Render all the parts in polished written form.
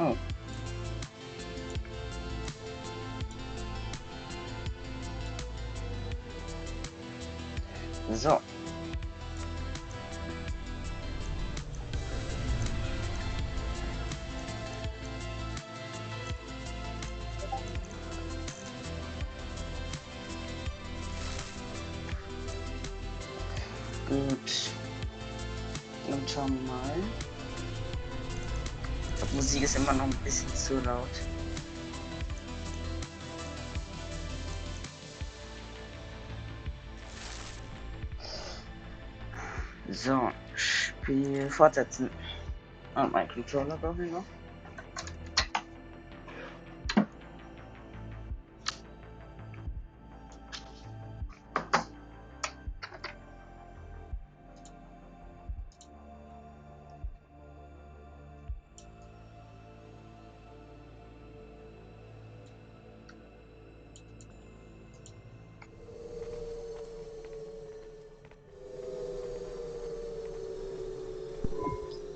Oh. So. Gut. Dann schauen wir mal. Die Musik ist immer noch ein bisschen zu laut. So, Spiel fortsetzen. Ah, mein Controller brauche ich noch.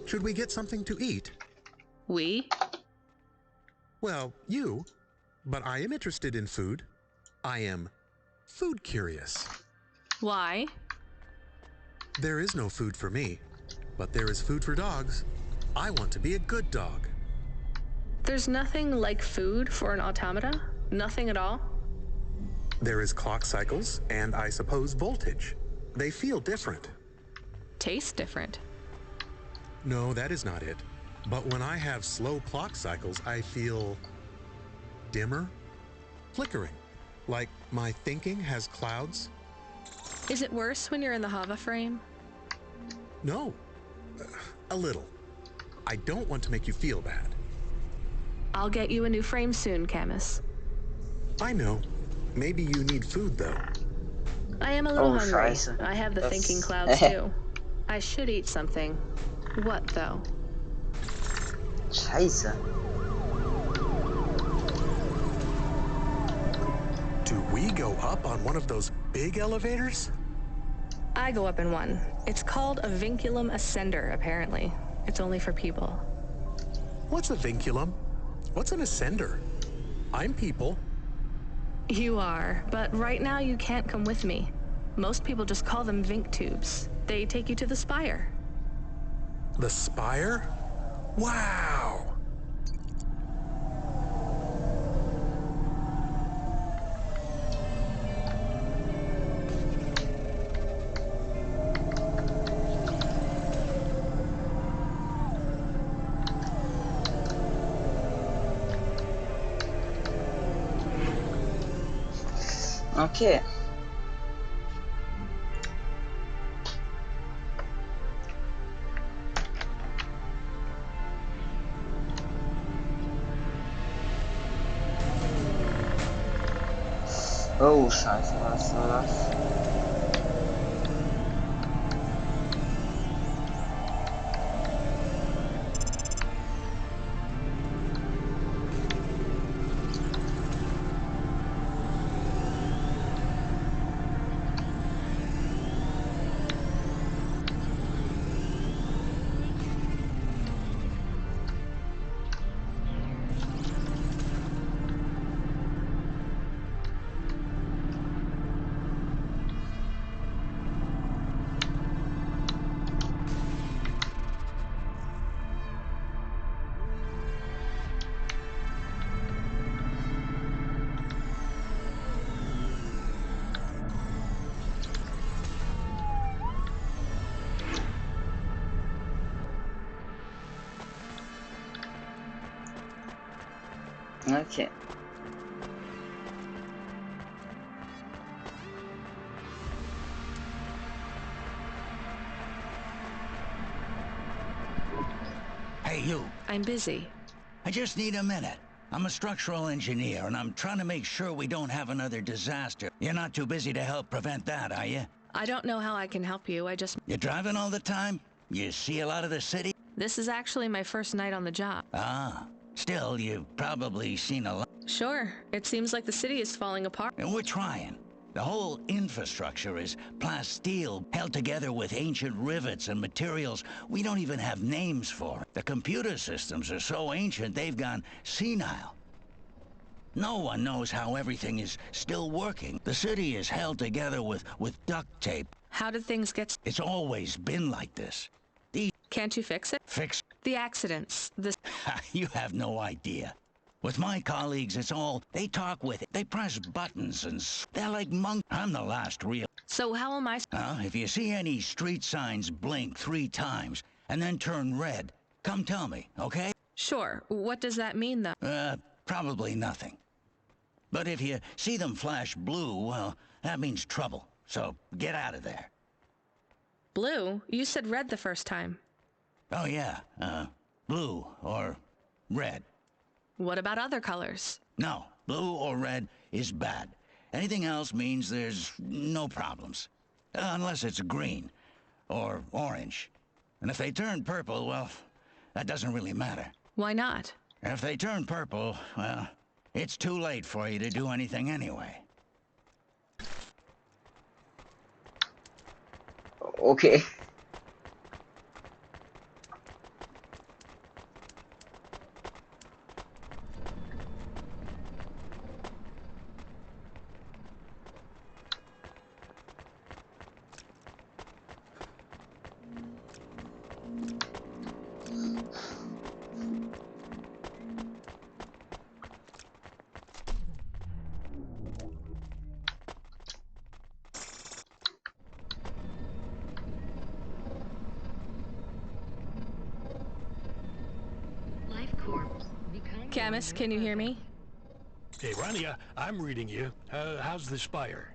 Should we get something to eat? We? Well, you. But I am interested in food. I am food curious. Why? There is no food for me, but there is food for dogs. I want to be a good dog. There's nothing like food for an automata? Nothing at all? There is clock cycles and I suppose voltage. They feel different. Taste different. No, that is not it. But when I have slow clock cycles, I feel dimmer, flickering, like my thinking has clouds. Is it worse when you're in the Hava frame? No, a little. I don't want to make you feel bad. I'll get you a new frame soon, Camus. I know. Maybe you need food, though. I am a little hungry. Scheiße. I have the Das- thinking clouds too. I should eat something. What, though? Scheiße. Do we go up on one of those big elevators? I go up in one. It's called a vinculum ascender, apparently. It's only for people. What's a vinculum? What's an ascender? I'm people. You are, but right now you can't come with me. Most people just call them Vink tubes. They take you to the spire. The spire? Wow! Okay. Oh, scheiße, was war das? Okay. Hey, you. I'm busy. I just need a minute. I'm a structural engineer, and I'm trying to make sure we don't have another disaster. You're not too busy to help prevent that, are you? I don't know how I can help you. You driving all the time? You see a lot of the city? This is actually my first night on the job. Ah. Still, you've probably seen a lot. Sure. It seems like the city is falling apart. And we're trying. The whole infrastructure is plasteel, held together with ancient rivets and materials we don't even have names for. The computer systems are so ancient they've gone senile. No one knows how everything is still working. The city is held together with duct tape. How did things get... It's always been like this. Can't you fix it? Fix? The accidents, the... You have no idea. With my colleagues, it's all... They talk with it. They press buttons and... They're like monks. I'm the last real... So how am I... If you see any street signs blink 3 times and then turn red, come tell me, okay? Sure. What does that mean, though? Probably nothing. But if you see them flash blue, well, that means trouble. So get out of there. Blue? You said red the first time. Oh, yeah. Blue or red. What about other colors? No, blue or red is bad. Anything else means there's no problems. Unless it's green or orange. And if they turn purple, well, that doesn't really matter. Why not? If they turn purple, well, it's too late for you to do anything anyway. Okay. Camus, can you hear me? Hey, Rania, I'm reading you. How's the Spire?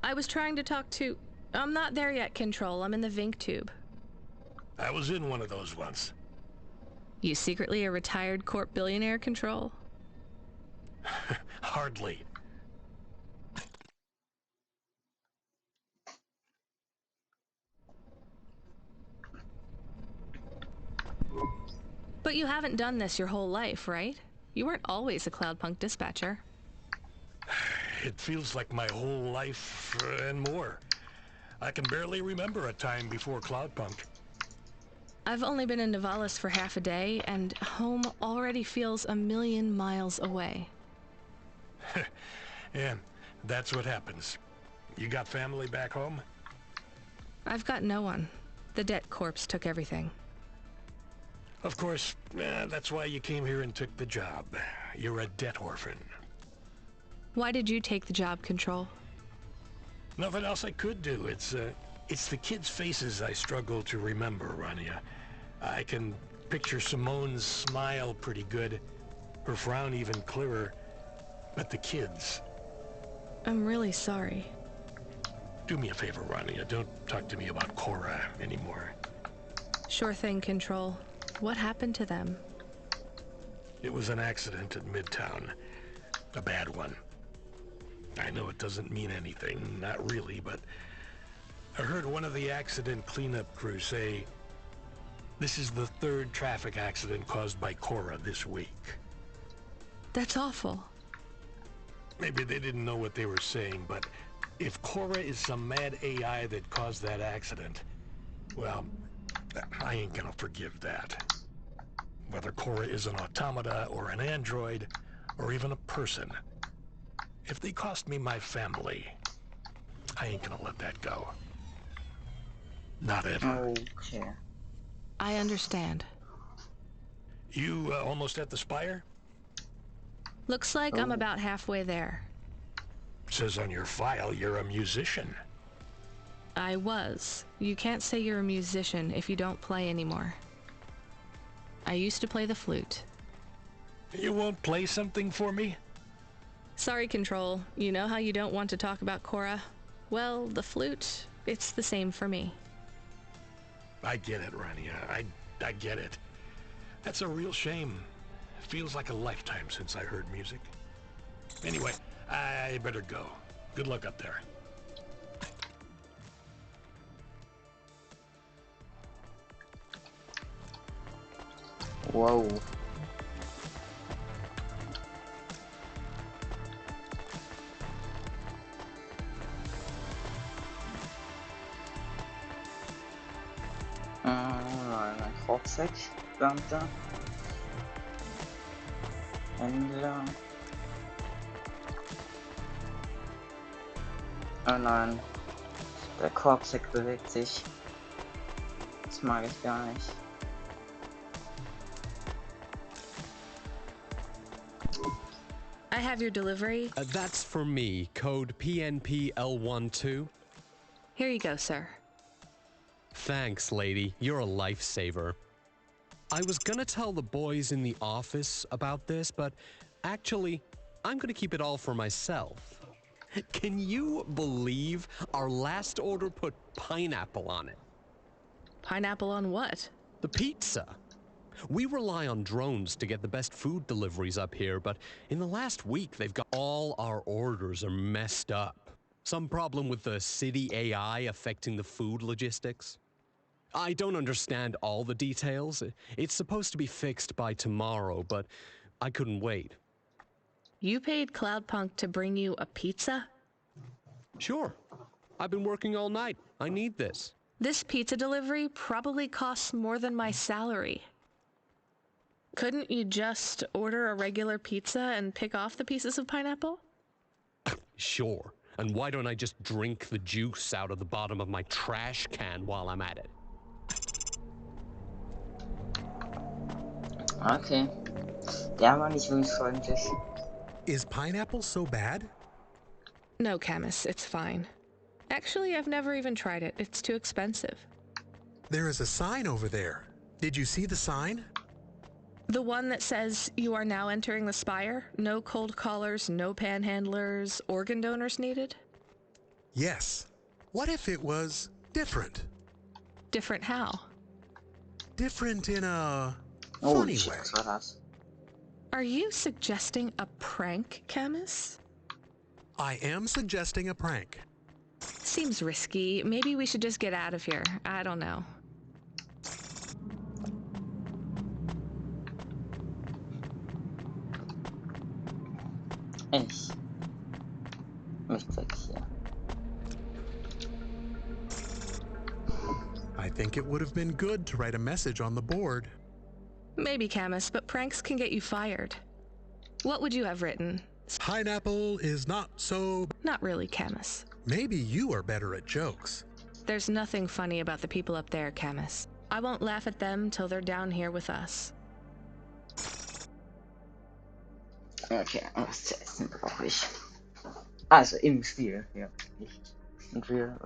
I was trying to talk to... I'm not there yet, Control. I'm in the Vink tube. I was in one of those once. You secretly a retired corp billionaire, Control? Hardly. But you haven't done this your whole life, right? You weren't always a Cloudpunk dispatcher. It feels like my whole life and more. I can barely remember a time before Cloudpunk. I've only been in Nivalis for half a day, and home already feels 1,000,000 miles away. And that's what happens. You got family back home? I've got no one. The debt corpse took everything. Of course, that's why you came here and took the job. You're a debt orphan. Why did you take the job, Control? Nothing else I could do. It's the kids' faces I struggle to remember, Rania. I can picture Simone's smile pretty good, her frown even clearer, but the kids... I'm really sorry. Do me a favor, Rania. Don't talk to me about Cora anymore. Sure thing, Control. What happened to them? It was an accident at Midtown. A bad one. I know it doesn't mean anything, not really, but I heard one of the accident cleanup crew say this is the 3rd traffic accident caused by Cora this week. That's awful. Maybe they didn't know what they were saying, but if Cora is some mad AI that caused that accident, well, I ain't gonna forgive that. Whether Cora is an automata or an android, or even a person, if they cost me my family, I ain't gonna let that go. Not ever. Okay. I understand. You almost at the Spire? Looks like I'm about halfway there. Says on your file you're a musician. I was. You can't say you're a musician if you don't play anymore. I used to play the flute. You won't play something for me? Sorry, Control. You know how you don't want to talk about Cora? Well, the flute, it's the same for me. I get it, Rania. I get it. That's a real shame. Feels like a lifetime since I heard music. Anyway, I better go. Good luck up there. Whoa. Korbsäckbeamter. Händler. Oh nein, der Korbsack bewegt sich. Das mag ich gar nicht. I have your delivery. That's for me. Code PNPL12. Here you go, sir. Thanks, lady. You're a lifesaver. I was gonna tell the boys in the office about this, but actually, I'm gonna keep it all for myself. Can you believe our last order put pineapple on it? Pineapple on what? The pizza. We rely on drones to get the best food deliveries up here, but in the last week, they've got all our orders are messed up. Some problem with the city AI affecting the food logistics. I don't understand all the details. It's supposed to be fixed by tomorrow, but I couldn't wait. You paid Cloudpunk to bring you a pizza? Sure. I've been working all night. I need this. This pizza delivery probably costs more than my salary. Couldn't you just order a regular pizza and pick off the pieces of pineapple? Sure. And why don't I just drink the juice out of the bottom of my trash can while I'm at it? Okay. Der war nicht wirklich freundlich. Is pineapple so bad? No, Camus, it's fine. Actually, I've never even tried it. It's too expensive. There is a sign over there. Did you see the sign? The one that says you are now entering the Spire? No cold callers, no panhandlers, organ donors needed? Yes. What if it was different? Different how? Different in a Oh, funny shit, way. was war das? Are you suggesting a prank, Camus? I am suggesting a prank. Seems risky. Maybe we should just get out of here. I don't know. Ich möchte weg hier. I think it would have been good to write a message on the board. Maybe, Camus, but pranks can get you fired. What would you have written? Pineapple is not so... Not really, Camus. Maybe you are better at jokes. There's nothing funny about the people up there, Camus. I won't laugh at them till they're down here with us. Okay, was zu essen brauche ich. Also im Spiel, ja. Und wir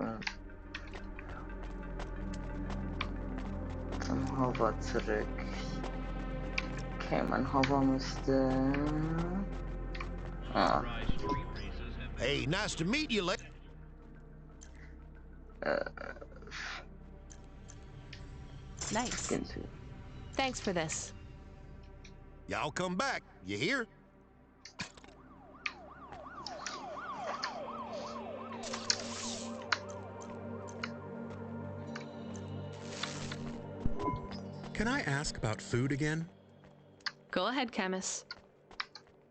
zum Hover zurück. Okay, mein Hover müsste... Ah, Hey, nice to meet you, Nice. into. Thanks for this. Y'all come back. You hear? Can I ask about food again? Go ahead, Camus.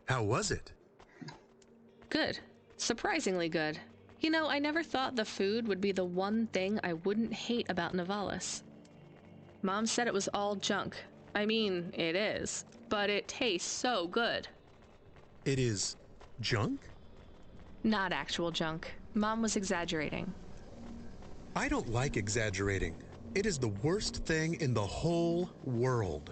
How was it? Good. Surprisingly good. You know, I never thought the food would be the one thing I wouldn't hate about Nivalis. Mom said it was all junk. I mean, it is. But it tastes so good. It is junk? Not actual junk. Mom was exaggerating. I don't like exaggerating. It is the worst thing in the whole world.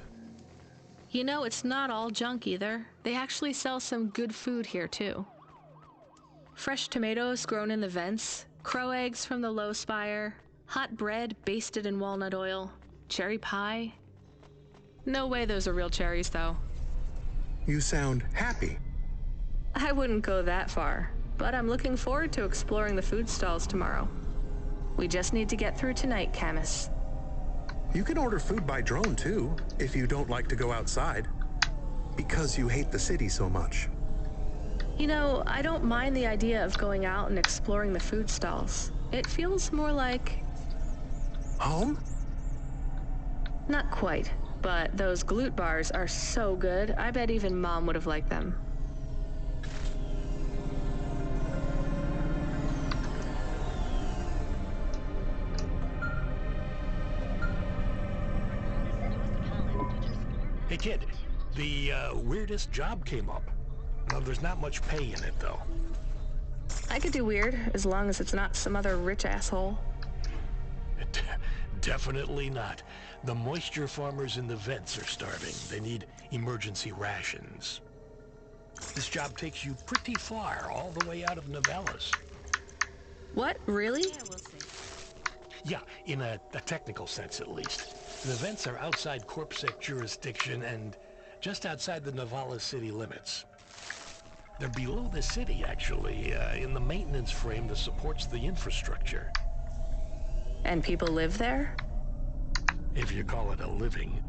You know, it's not all junk either. They actually sell some good food here, too. Fresh tomatoes grown in the vents, crow eggs from the low spire, hot bread basted in walnut oil, cherry pie. No way those are real cherries, though. You sound happy. I wouldn't go that far, but I'm looking forward to exploring the food stalls tomorrow. We just need to get through tonight, Camus. You can order food by drone too, if you don't like to go outside. Because you hate the city so much. You know, I don't mind the idea of going out and exploring the food stalls. It feels more like... Home? Not quite, but those glute bars are so good, I bet even Mom would have liked them. Kid, the weirdest job came up. Well, there's not much pay in it, though. I could do weird, as long as it's not some other rich asshole. Definitely not. The moisture farmers in the vents are starving. They need emergency rations. This job takes you pretty far, all the way out of Novellis. What? Really? Yeah, in a technical sense at least. The vents are outside Corpsec jurisdiction and just outside the Novellis city limits. They're below the city, actually, in the maintenance frame that supports the infrastructure. And people live there? If you call it a living.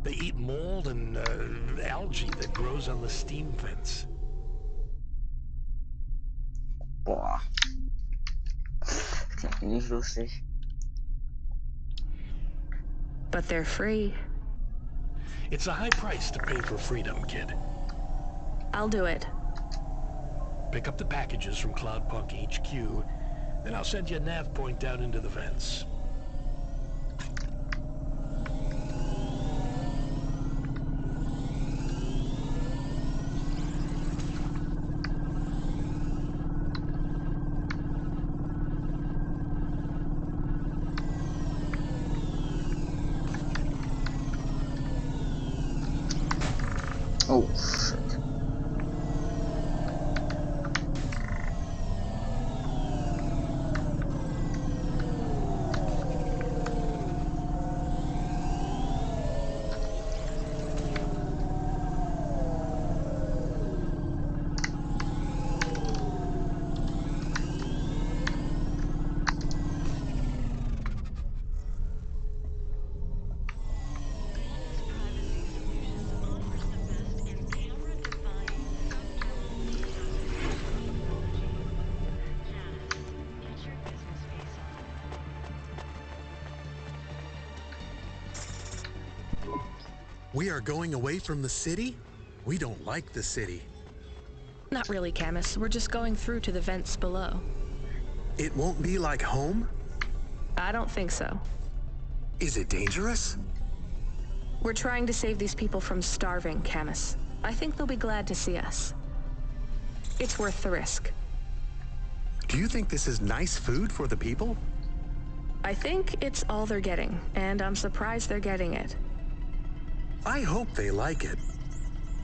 They eat mold and algae that grows on the steam vents. Boah. Klingt nicht lustig. But they're free. It's a high price to pay for freedom, kid. I'll do it. Pick up the packages from Cloudpunk HQ, then I'll send you a nav point down into the vents. Oh, shit. We are going away from the city? We don't like the city. Not really, Camus. We're just going through to the vents below. It won't be like home? I don't think so. Is it dangerous? We're trying to save these people from starving, Camus. I think they'll be glad to see us. It's worth the risk. Do you think this is nice food for the people? I think it's all they're getting, and I'm surprised they're getting it. I hope they like it.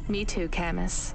Me too, Camus.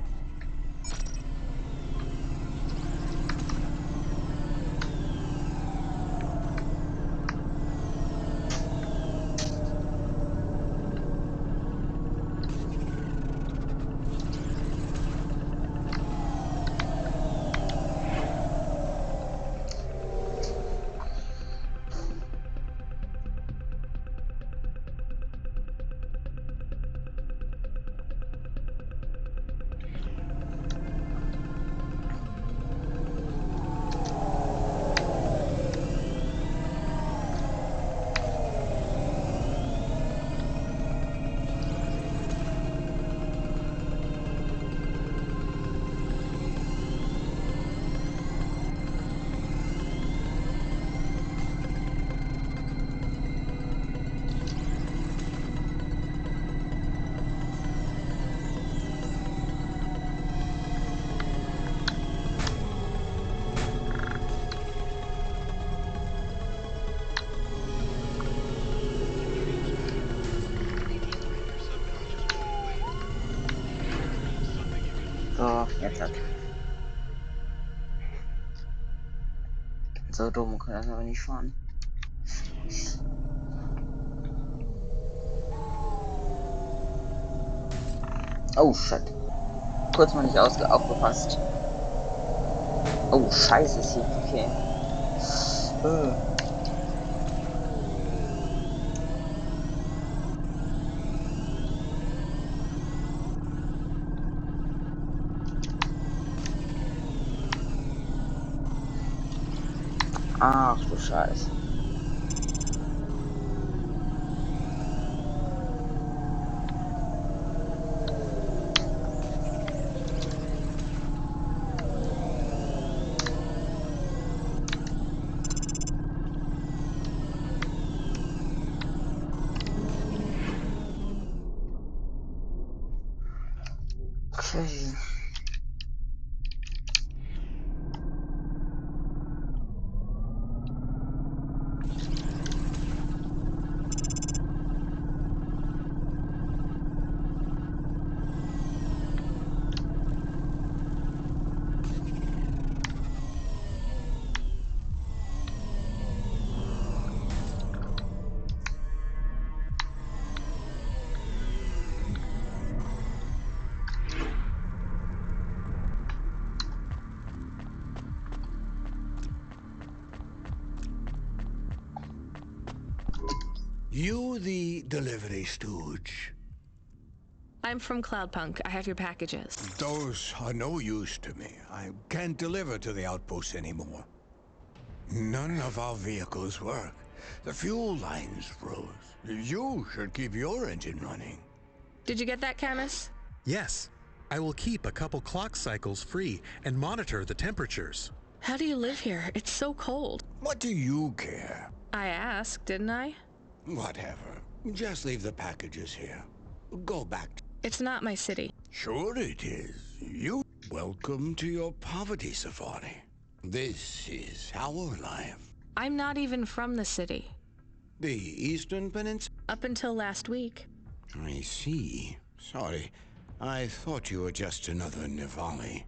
So, jetzt hat. So dumm kann das aber nicht fahren. Oh, shit. Kurz mal nicht aufgepasst. Oh, scheiße, ist hier. Okay. Ach du Scheiße. Okay. You the delivery stooge? I'm from Cloudpunk. I have your packages. Those are no use to me. I can't deliver to the outpost anymore. None of our vehicles work. The fuel lines froze. You should keep your engine running. Did you get that, Camus? Yes, I will keep a couple clock cycles free and monitor the temperatures. How do you live here? It's so cold. What do you care? I asked, didn't I? Whatever. Just leave the packages here. Go back. It's not my city. Sure it is. You. Welcome to your poverty safari. This is our life. I'm not even from the city. The Eastern Peninsula? Up until last week. I see. Sorry. I thought you were just another Nivali.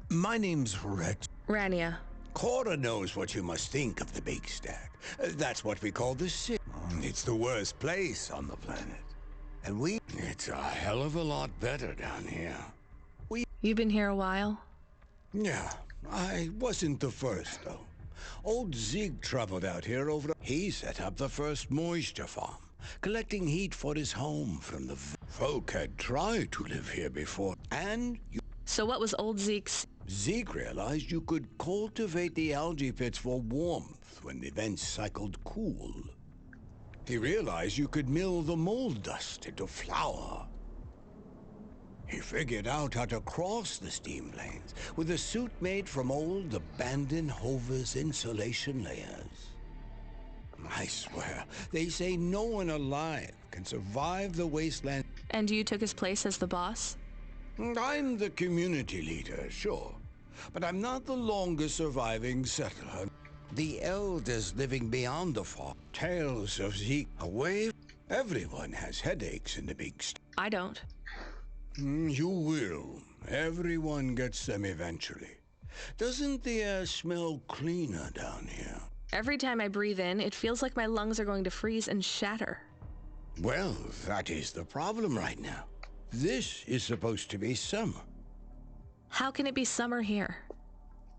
My name's Rex. Rania. Cora knows what you must think of the Big Stack. That's what we call the city. It's the worst place on the planet. And it's a hell of a lot better down here. You've been here a while? Yeah, I wasn't the first, though. Old Zeke traveled out here He set up the first moisture farm, collecting heat for his home from the... Folk had tried to live here before, and So what was old Zeke's... Zeke realized you could cultivate the algae pits for warmth when the vents cycled cool. He realized you could mill the mold dust into flour. He figured out how to cross the steam lanes with a suit made from old abandoned Hover's insulation layers. I swear, they say no one alive can survive the wasteland. And you took his place as the boss? I'm the community leader, sure. But I'm not the longest surviving settler. The elders living beyond the fog. Tales of Zeke away. Everyone has headaches in the big I don't. You will. Everyone gets them eventually. Doesn't the air smell cleaner down here? Every time I breathe in, it feels like my lungs are going to freeze and shatter. Well, that is the problem right now. This is supposed to be summer. How can it be summer here?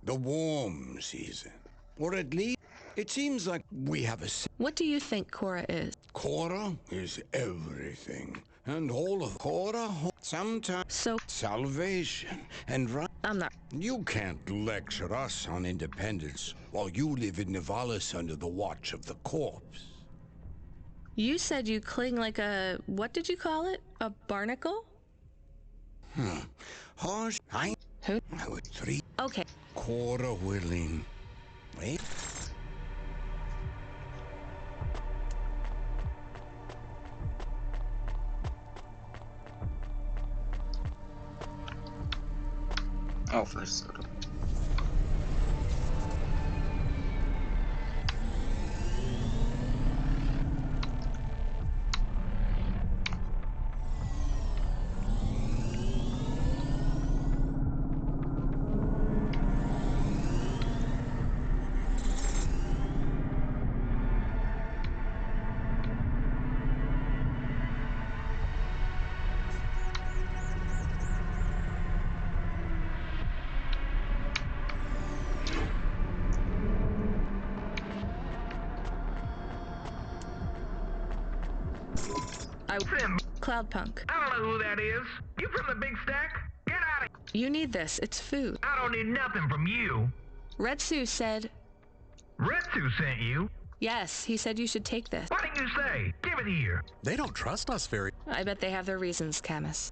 The warm season. Or at least, it seems like we have a... What do you think Cora is? Cora is everything. And all of Cora, sometimes... So... Salvation. And right... I'm not... You can't lecture us on independence while you live in Nivalis under the watch of the corpse. You said you cling like a... What did you call it? A barnacle? Harsh. Who? I would three. Okay. Cora willing. Wait. Oh, first. Cloudpunk. I don't know who that is. You from the Big Stack? Get out of here. You need this. It's food. I don't need nothing from you. Retsu said... Retsu sent you? Yes, he said you should take this. What did you say? Give it here. They don't trust us very... I bet they have their reasons, Camus.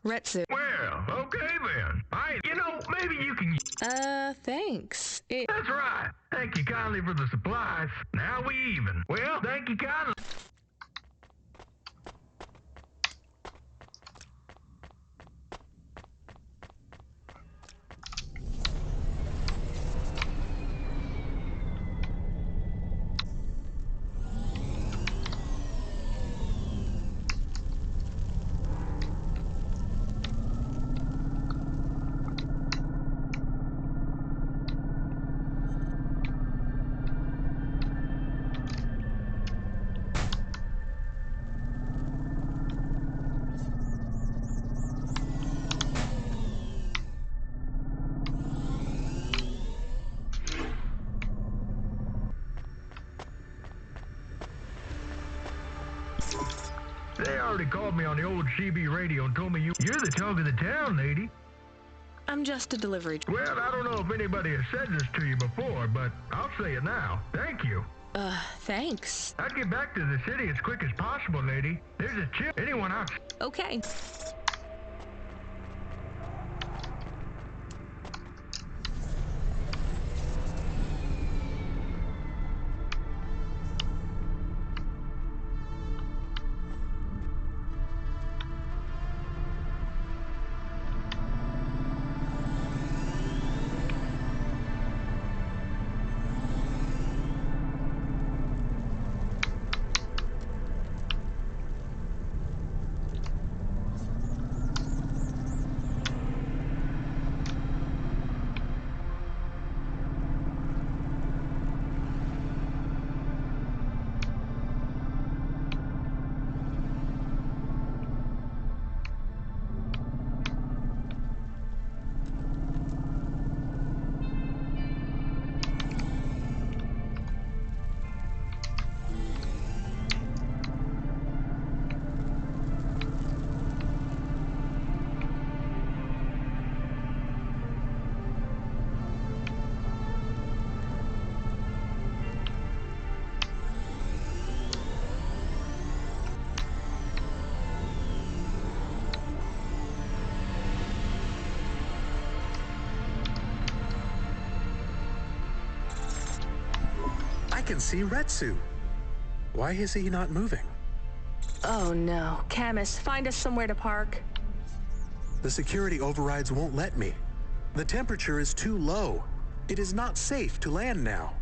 Retsu. Well, okay then. Maybe you can... Thanks. That's right. Thank you kindly for the supplies. Now we even. Well, thank you kindly. They already called me on the old CB radio and told me you're the talk of the town, lady. I'm just a delivery. Well, I don't know if anybody has said this to you before, but I'll say it now. Thank you. Thanks. I'd get back to the city as quick as possible, lady. There's a chip. Anyone out? Okay. I can see Retsu. Why is he not moving? Oh no. Camus, find us somewhere to park. The security overrides won't let me. The temperature is too low. It is not safe to land now.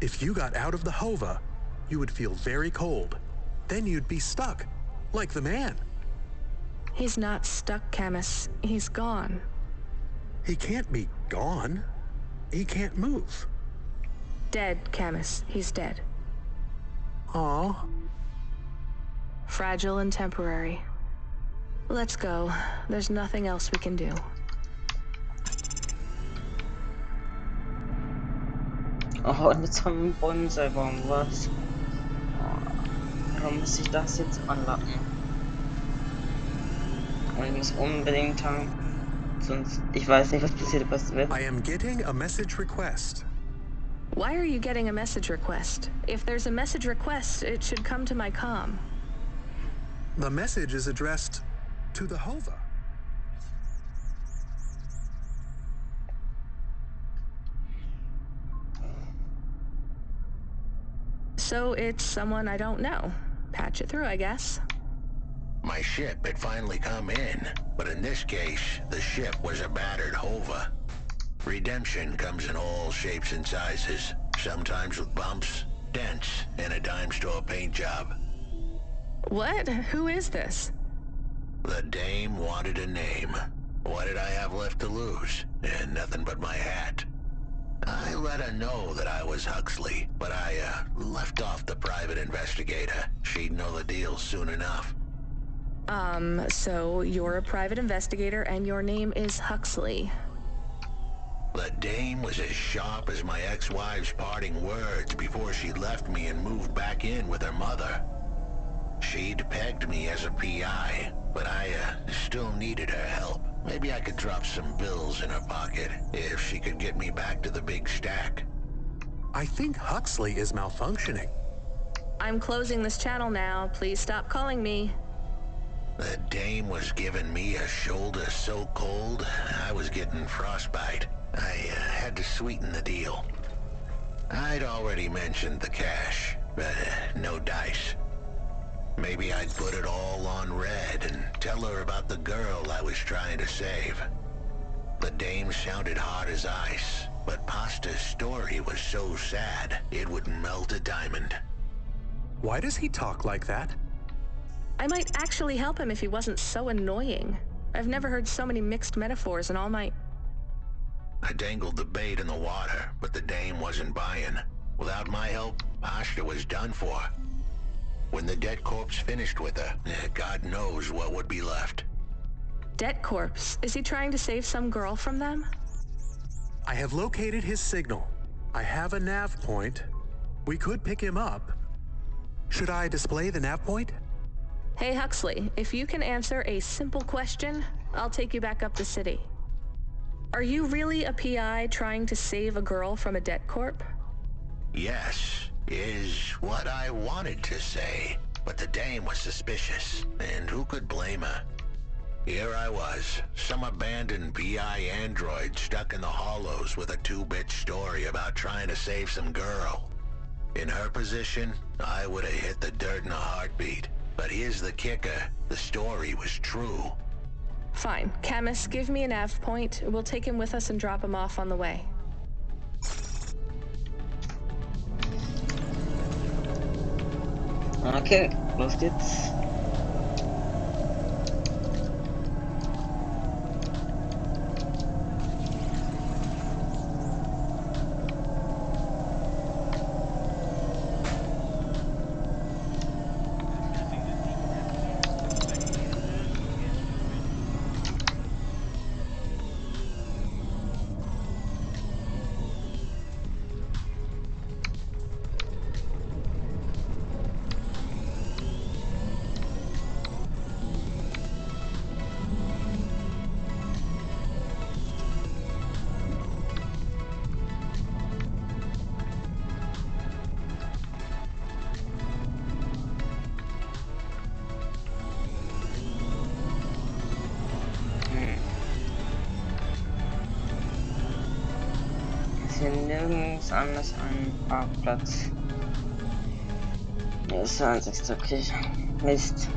If you got out of the Hova, you would feel very cold. Then you'd be stuck, like the man. He's not stuck, Camus. He's gone. He can't be gone. He can't move. Dead, Camus. He's dead. Aw. Fragile and temporary. Let's go. There's nothing else we can do. Oh, und jetzt haben wir einen Bonsai-Baum, was? Warum muss ich das jetzt anlocken? Und ich muss unbedingt haben. Sonst, ich weiß nicht, was passiert, was wird. I am getting a message request. Why are you getting a message request? If there's a message request, it should come to my comm. The message is addressed to the Hova. So it's someone I don't know. Patch it through, I guess. My ship had finally come in, but in this case, the ship was a battered Hova. Redemption comes in all shapes and sizes, sometimes with bumps, dents, and a dime store paint job. What? Who is this? The dame wanted a name. What did I have left to lose? And nothing but my hat. I let her know that I was Huxley, but I left off the private investigator. She'd know the deal soon enough. So you're a private investigator and your name is Huxley. The dame was as sharp as my ex-wife's parting words before she left me and moved back in with her mother. She'd pegged me as a PI, but I still needed her help. Maybe I could drop some bills in her pocket if she could get me back to the big stack. I think Huxley is malfunctioning. I'm closing this channel now. Please stop calling me. The dame was giving me a shoulder so cold, I was getting frostbite. I had to sweeten the deal. I'd already mentioned the cash, but no dice. Maybe I'd put it all on red and tell her about the girl I was trying to save. The dame sounded hard as ice, but Pasta's story was so sad, it would melt a diamond. Why does he talk like that? I might actually help him if he wasn't so annoying. I've never heard so many mixed metaphors in all my... I dangled the bait in the water, but the dame wasn't buying. Without my help, Pasta was done for. When the dead corpse finished with her, God knows what would be left. Debt corpse? Is he trying to save some girl from them? I have located his signal. I have a nav point. We could pick him up. Should I display the nav point? Hey Huxley, if you can answer a simple question, I'll take you back up the city. Are you really a PI trying to save a girl from a debt corp? Yes, is what I wanted to say, but the dame was suspicious, and who could blame her? Here I was, some abandoned PI android stuck in the hollows with a 2-bit story about trying to save some girl. In her position, I would have hit the dirt in a heartbeat. But here's the kicker, the story was true. Fine. Camus, give me a nav point. We'll take him with us and drop him off on the way. Okay, los geht's. Hier nirgends anders einen Parkplatz. Hier ist 20. Okay. Mist.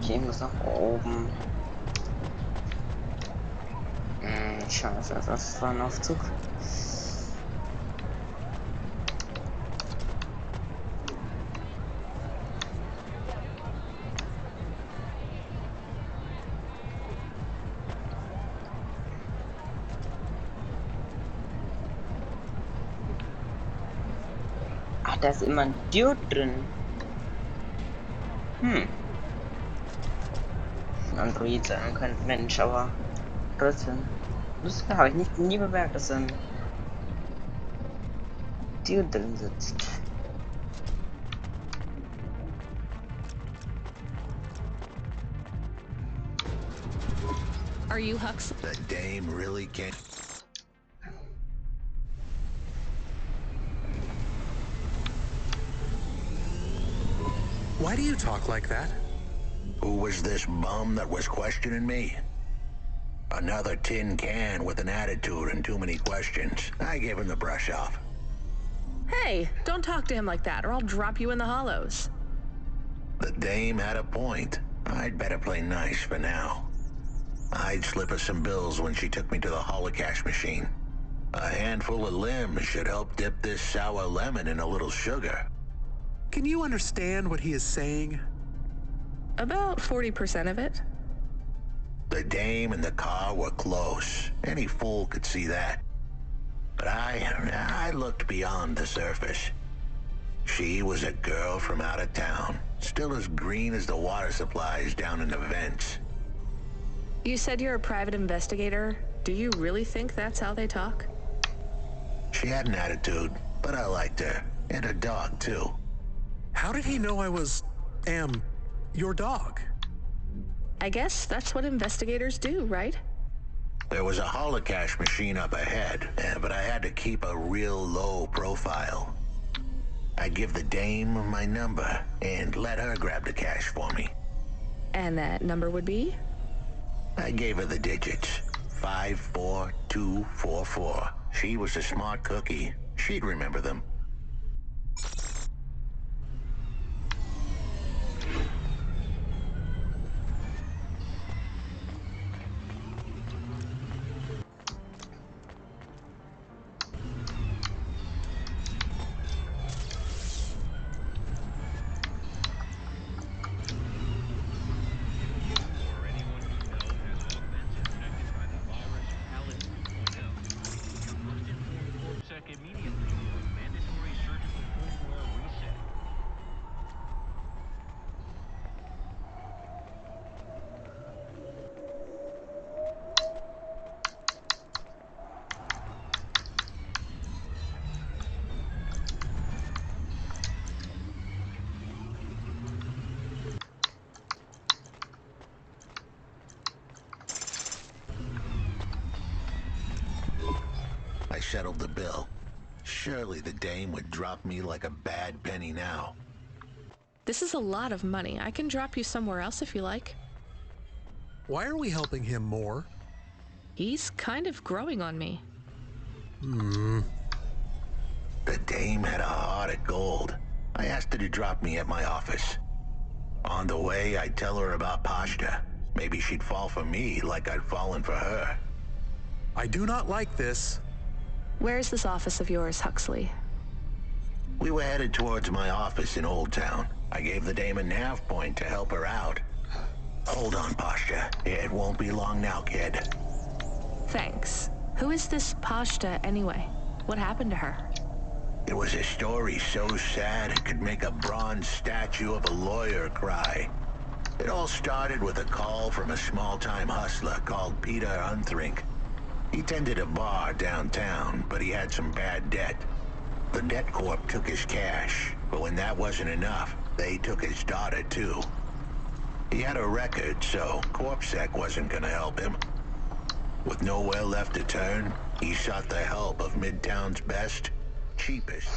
Okay, ich muss nach oben. Scheiße, das war ein Aufzug. Ach, da ist immer ein Dude drin. Android sein könnte, Mensch, aber trotzdem. Das habe ich nie bemerkt, dass ein Dude drin sitzt. Are you Hux? The dame really can't... Why do you talk like that? Who was this bum that was questioning me? Another tin can with an attitude and too many questions. I gave him the brush off. Hey, don't talk to him like that, or I'll drop you in the hollows. The dame had a point. I'd better play nice for now. I'd slip her some bills when she took me to the holocaust machine. A handful of limbs should help dip this sour lemon in a little sugar. Can you understand what he is saying? About 40% of it. The dame and the car were close. Any fool could see that. But I looked beyond the surface. She was a girl from out of town, still as green as the water supplies down in the vents. You said you're a private investigator. Do you really think that's how they talk? She had an attitude, but I liked her. And her dog, too. How did he know I was, your dog? I guess that's what investigators do, right? There was a holocaust machine up ahead, but I had to keep a real low profile. I'd give the dame my number and let her grab the cash for me. And that number would be? I gave her the digits. 54244. She was a smart cookie. She'd remember them. I settled the bill. Surely the dame would drop me like a bad penny now. This is a lot of money. I can drop you somewhere else if you like. Why are we helping him more? He's kind of growing on me. The dame had a heart of gold. I asked her to drop me at my office. On the way, I'd tell her about Pashta. Maybe she'd fall for me like I'd fallen for her. I do not like this. Where's this office of yours, Huxley? We were headed towards my office in Old Town. I gave the dame a nav point to help her out. Hold on, Pashta. It won't be long now, kid. Thanks. Who is this Pashta anyway? What happened to her? It was a story so sad it could make a bronze statue of a lawyer cry. It all started with a call from a small-time hustler called Peter Unthrink. He tended a bar downtown, but he had some bad debt. The debt corp took his cash, but when that wasn't enough, they took his daughter too. He had a record, so CorpSec wasn't gonna help him. With nowhere left to turn, he sought the help of Midtown's best, cheapest.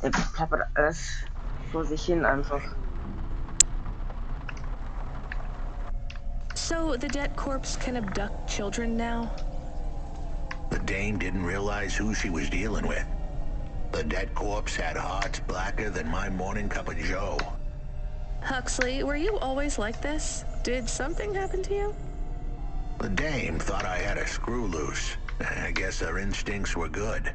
Der plappert alles vor sich hin einfach. So the debt corpse can abduct children now? The dame didn't realize who she was dealing with. The dead corpse had hearts blacker than my morning cup of joe. Huxley, were you always like this? Did something happen to you? The dame thought I had a screw loose. I guess her instincts were good.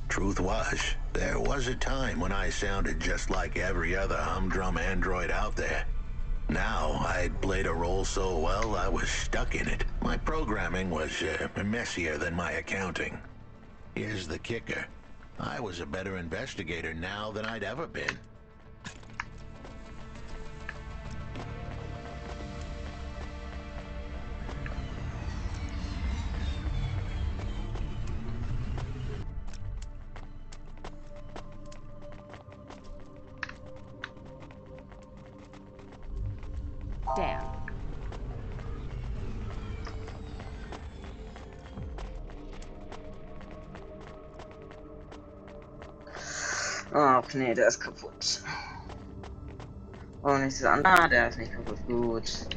Truth was, there was a time when I sounded just like every other humdrum android out there. Now, I'd played a role so well, I was stuck in it. My programming was messier than my accounting. Here's the kicker. I was a better investigator now than I'd ever been. Damn. Ach nee, der ist kaputt. Oh, nichts an. Ah, der ist nicht kaputt. Gut.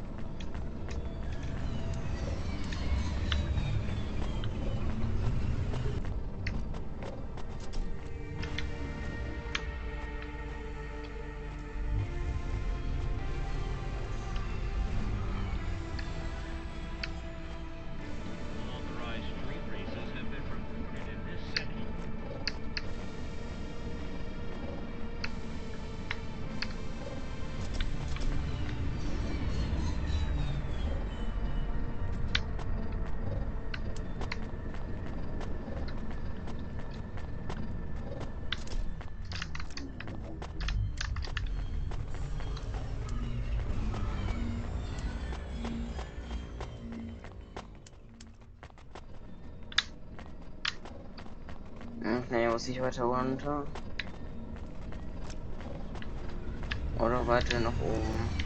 Nee, muss ich weiter runter? Oder weiter nach oben?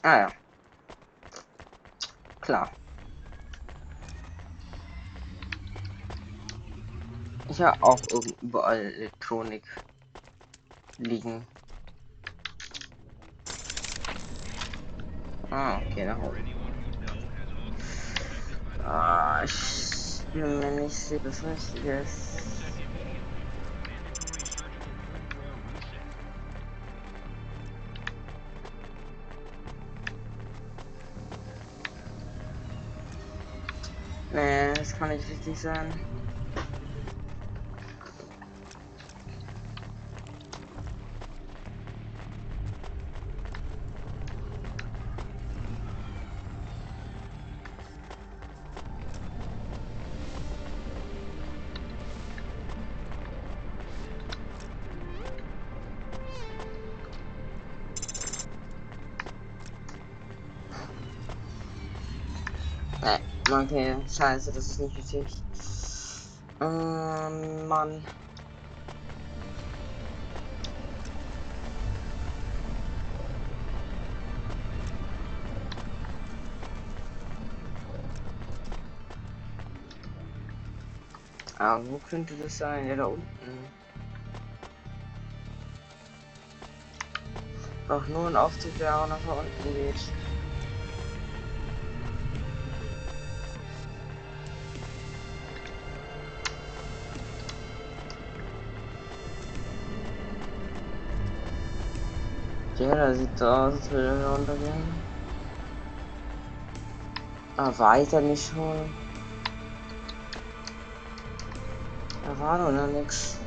Ah ja, klar. Ich habe auch überall Elektronik liegen. Ah, okay, nach oben. Ah, ich bin mir nicht sicher, das Richtige ist. Nee, das kann nicht richtig sein. Nee, okay, scheiße, das ist nicht richtig. Mann. Ah, wo könnte das sein? Ja, da unten. Doch nur ein Aufzug, der auch nach unten geht. Ja, da sieht so aus, als würde er runtergehen. Ah, war ich da nicht schon? Da war doch noch nix.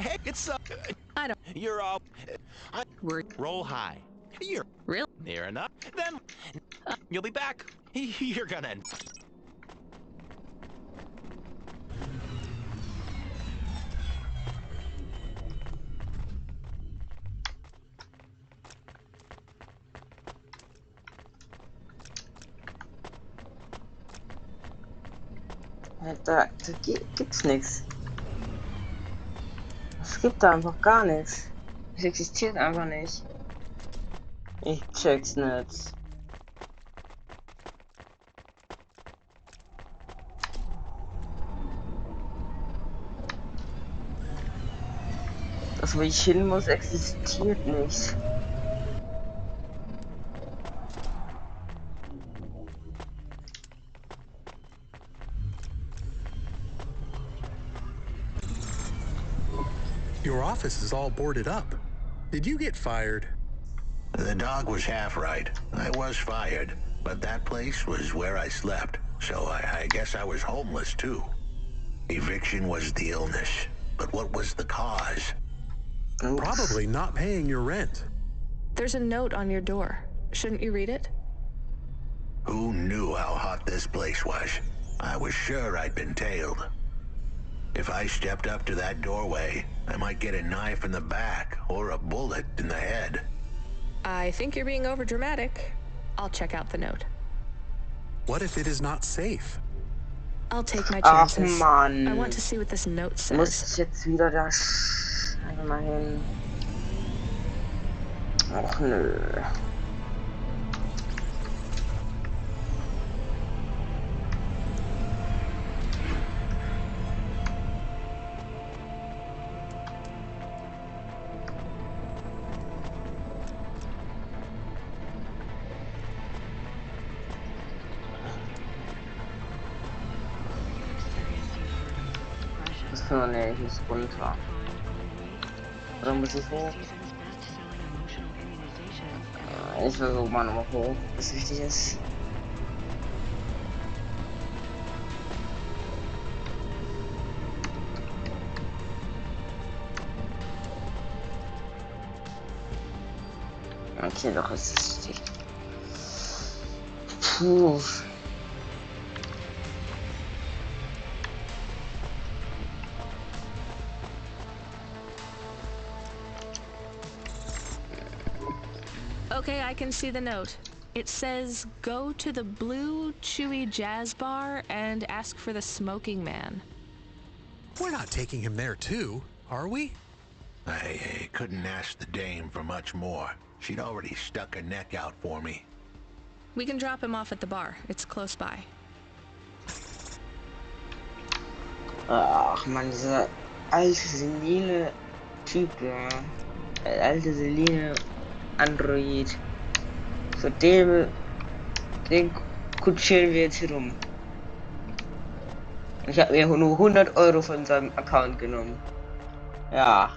Hey, it's I don't. you're all. Worry. Roll high. You're Real? near enough. Then you'll be back. You're gonna. Da gibt's nichts. Es gibt da einfach gar nichts. Es existiert einfach nicht. Ich check's nicht. Das, wo ich hin muss, existiert nicht. Your office is all boarded up. Did you get fired? The dog was half right. I was fired, but that place was where I slept, so I guess I was homeless too. Eviction was the illness, but what was the cause? Probably not paying your rent. There's a note on your door. Shouldn't you read it? Who knew how hot this place was? I was sure I'd been tailed. If I stepped up to that doorway, I might get a knife in the back or a bullet in the head. I think you're being overdramatic. I'll check out the note. What if it is not safe? I'll take my Ach chances. Mann. I want to see what this note says. Muss ich jetzt wieder das... Einfach mal hin. Ach nö. Achso, ne, ich muss runter. Oder muss ich hoch? Ich versuche mal nochmal hoch, was wichtig ist. Okay, doch, es ist wichtig. Puh. Okay, I can see the note. It says, go to the Blue Chewy Jazz Bar and ask for the Smoking Man. We're not taking him there too, are we? I couldn't ask the dame for much more. She'd already stuck her neck out for me. We can drop him off at the bar. It's close by. Ach man, dieser alte senile Typ, ja. Alte senile Android. So den kutschieren wir jetzt hier rum. Ich habe mir nur 100 Euro von seinem Account genommen. Ja,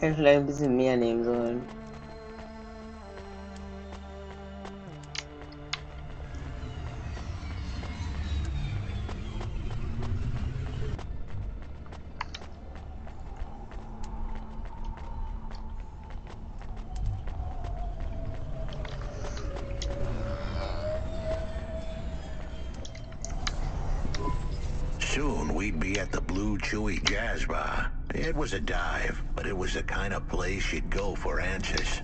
hätte vielleicht ein bisschen mehr nehmen sollen. Soon we'd be at the Blue Chewy Jazz Bar. It was a dive, but it was the kind of place you'd go for answers.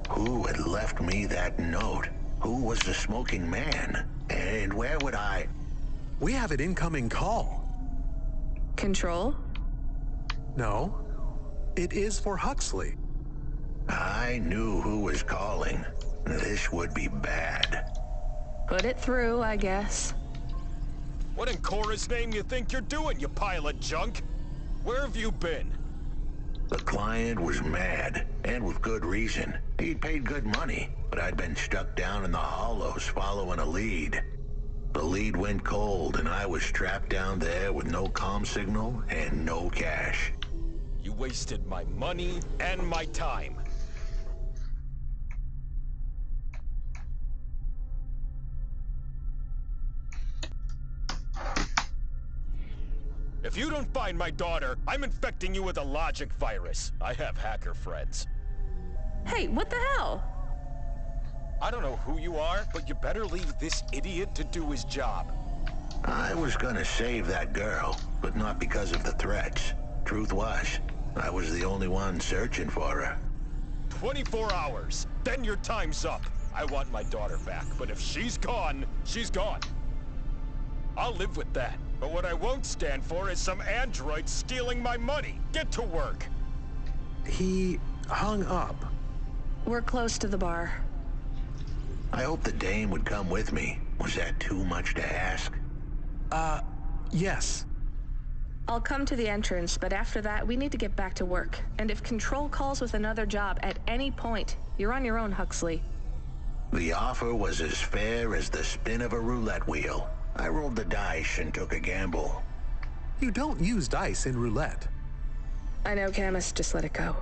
Who had left me that note? Who was the smoking man? And where would I... We have an incoming call. Control? No, it is for Huxley. I knew who was calling. This would be bad. Put it through, I guess. What in Cora's name you think you're doing, you pile of junk? Where have you been? The client was mad, and with good reason. He'd paid good money, but I'd been stuck down in the hollows following a lead. The lead went cold, and I was trapped down there with no comm signal and no cash. You wasted my money and my time. If you don't find my daughter, I'm infecting you with a logic virus. I have hacker friends. Hey, what the hell? I don't know who you are, but you better leave this idiot to do his job. I was gonna save that girl, but not because of the threats. Truth was, I was the only one searching for her. 24 hours. Then your time's up. I want my daughter back, but if she's gone, she's gone. I'll live with that. But what I won't stand for is some android stealing my money. Get to work. He hung up. We're close to the bar. I hope the dame would come with me. Was that too much to ask? Yes. I'll come to the entrance, but after that, we need to get back to work. And if Control calls with another job at any point, you're on your own, Huxley. The offer was as fair as the spin of a roulette wheel. I rolled the dice and took a gamble. You don't use dice in roulette. I know, Camus, just let it go.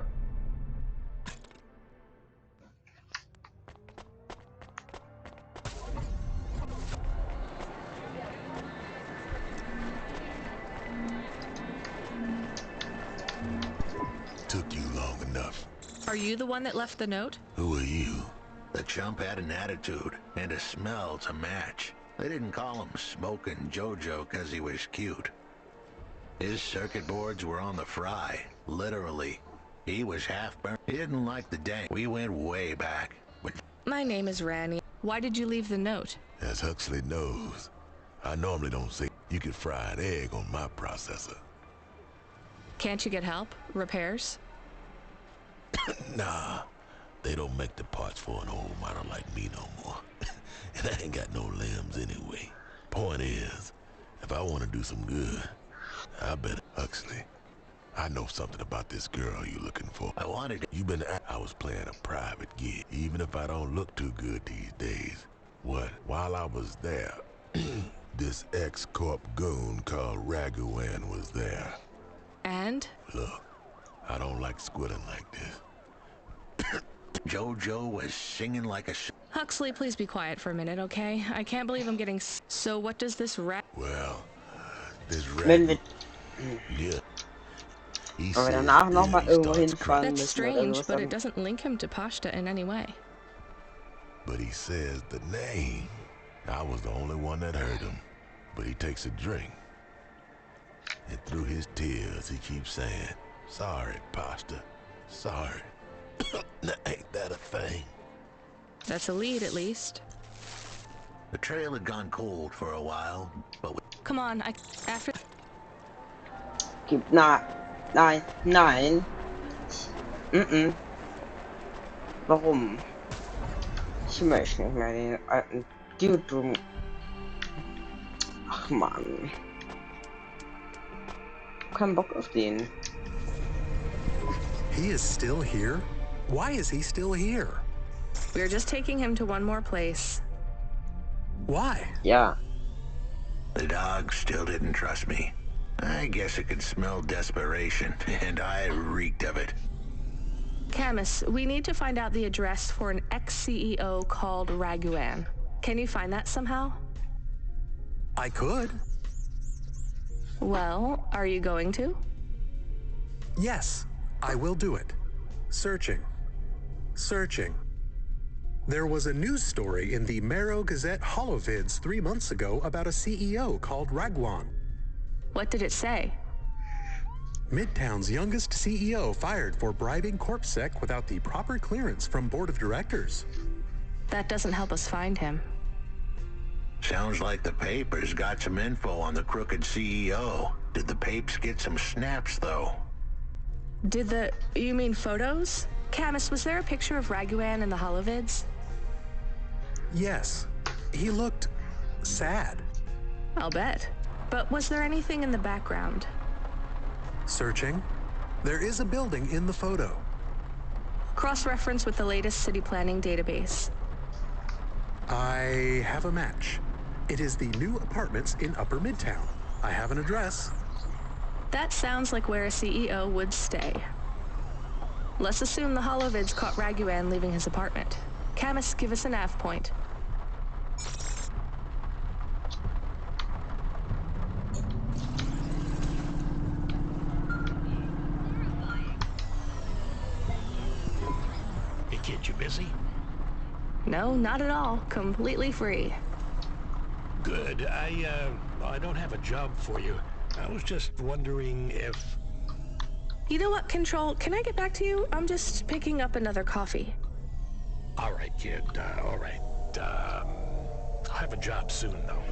Took you long enough. Are you the one that left the note? Who are you? The chump had an attitude and a smell to match. They didn't call him Smokin' Jojo because he was cute. His circuit boards were on the fry, literally. He was half burnt. He didn't like the dang. We went way back. My name is Rani. Why did you leave the note? As Huxley knows, I normally don't say you could fry an egg on my processor. Can't you get help? Repairs? Nah, they don't make the parts for an old miner like me no more. And I ain't got no limbs anyway. Point is, if I want to do some good, I better... Huxley, I know something about this girl you're looking for. I wanted to... I was playing a private gig, even if I don't look too good these days. While I was there, this ex-corp goon called Raguan was there. And? Look, I don't like squitting like this. Jojo was singing like a... Huxley, please be quiet for a minute, okay? I can't believe I'm getting... So what does this Well, this Wenn wir yeah. aber danach nochmal irgendwo hinfahren That's müssen oder strange, sowas, but dann it doesn't link him to Pashta in any way. But he says the name. I was the only one that heard him. But he takes a drink. And through his tears, he keeps saying, "Sorry, Pasta. Sorry." Now, ain't that a thing? That's a lead, at least. The trail had gone cold for a while, but... Come on, after... Nein. Warum? Ich möchte nicht mehr den alten Dude. Ach man. Kein Bock auf den. He is still here? Why is he still here? We're just taking him to one more place. Why? Ja. The dog still didn't trust me. I guess it could smell desperation, and I reeked of it. Camus, we need to find out the address for an ex-CEO called Raguan. Can you find that somehow? I could. Well, are you going to? Yes, I will do it. Searching. There was a news story in the Marrow Gazette Holovids 3 months ago about a CEO called Raguan. What did it say? Midtown's youngest CEO fired for bribing CorpSec without the proper clearance from board of directors. That doesn't help us find him. Sounds like the papers got some info on the crooked CEO. Did the papes get some snaps, though? You mean photos? Camus, was there a picture of Raguan in the Holovids? Yes, he looked sad. I'll bet. But was there anything in the background? Searching. There is a building in the photo. Cross-reference with the latest city planning database. I have a match. It is the new apartments in Upper Midtown. I have an address. That sounds like where a CEO would stay. Let's assume the Holovids caught Raguan leaving his apartment. Camus, give us a nav point. kid, you busy? No, not at all. Completely free. Good. I don't have a job for you. I was just wondering if... You know what, Control? Can I get back to you? I'm just picking up another coffee. All right, kid. All right. I'll have a job soon, though.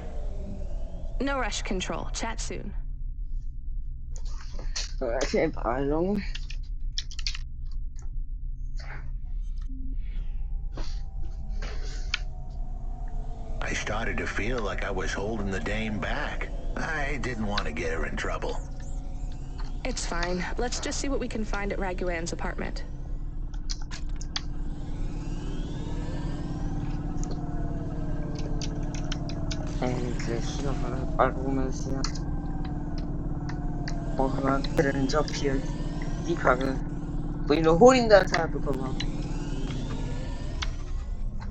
No rush, Control. Chat soon. Okay, Beeilung. I started to feel like I was holding the dame back. I didn't want to get her in trouble. It's fine. Let's just see what we can find at Raguan's apartment. Endlich noch ein Album ist hier. Brauchen wir bitte den Job hier. Die Kacke. Wo ich eine Honigdatei bekommen habe.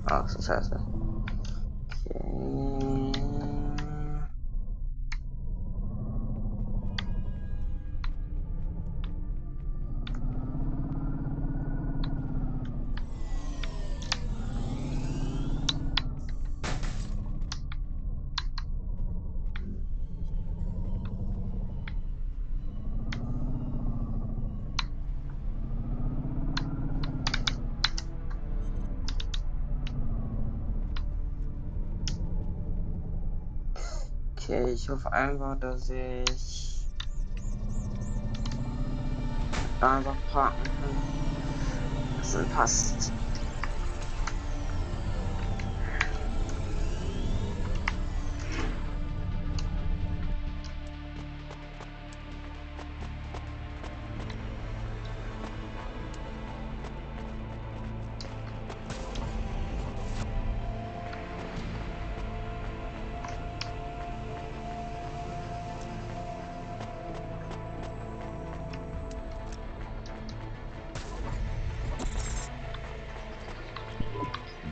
Ach, so scheiße. Okay. Okay, ich hoffe einfach, dass ich einfach parken kann. Das dann passt.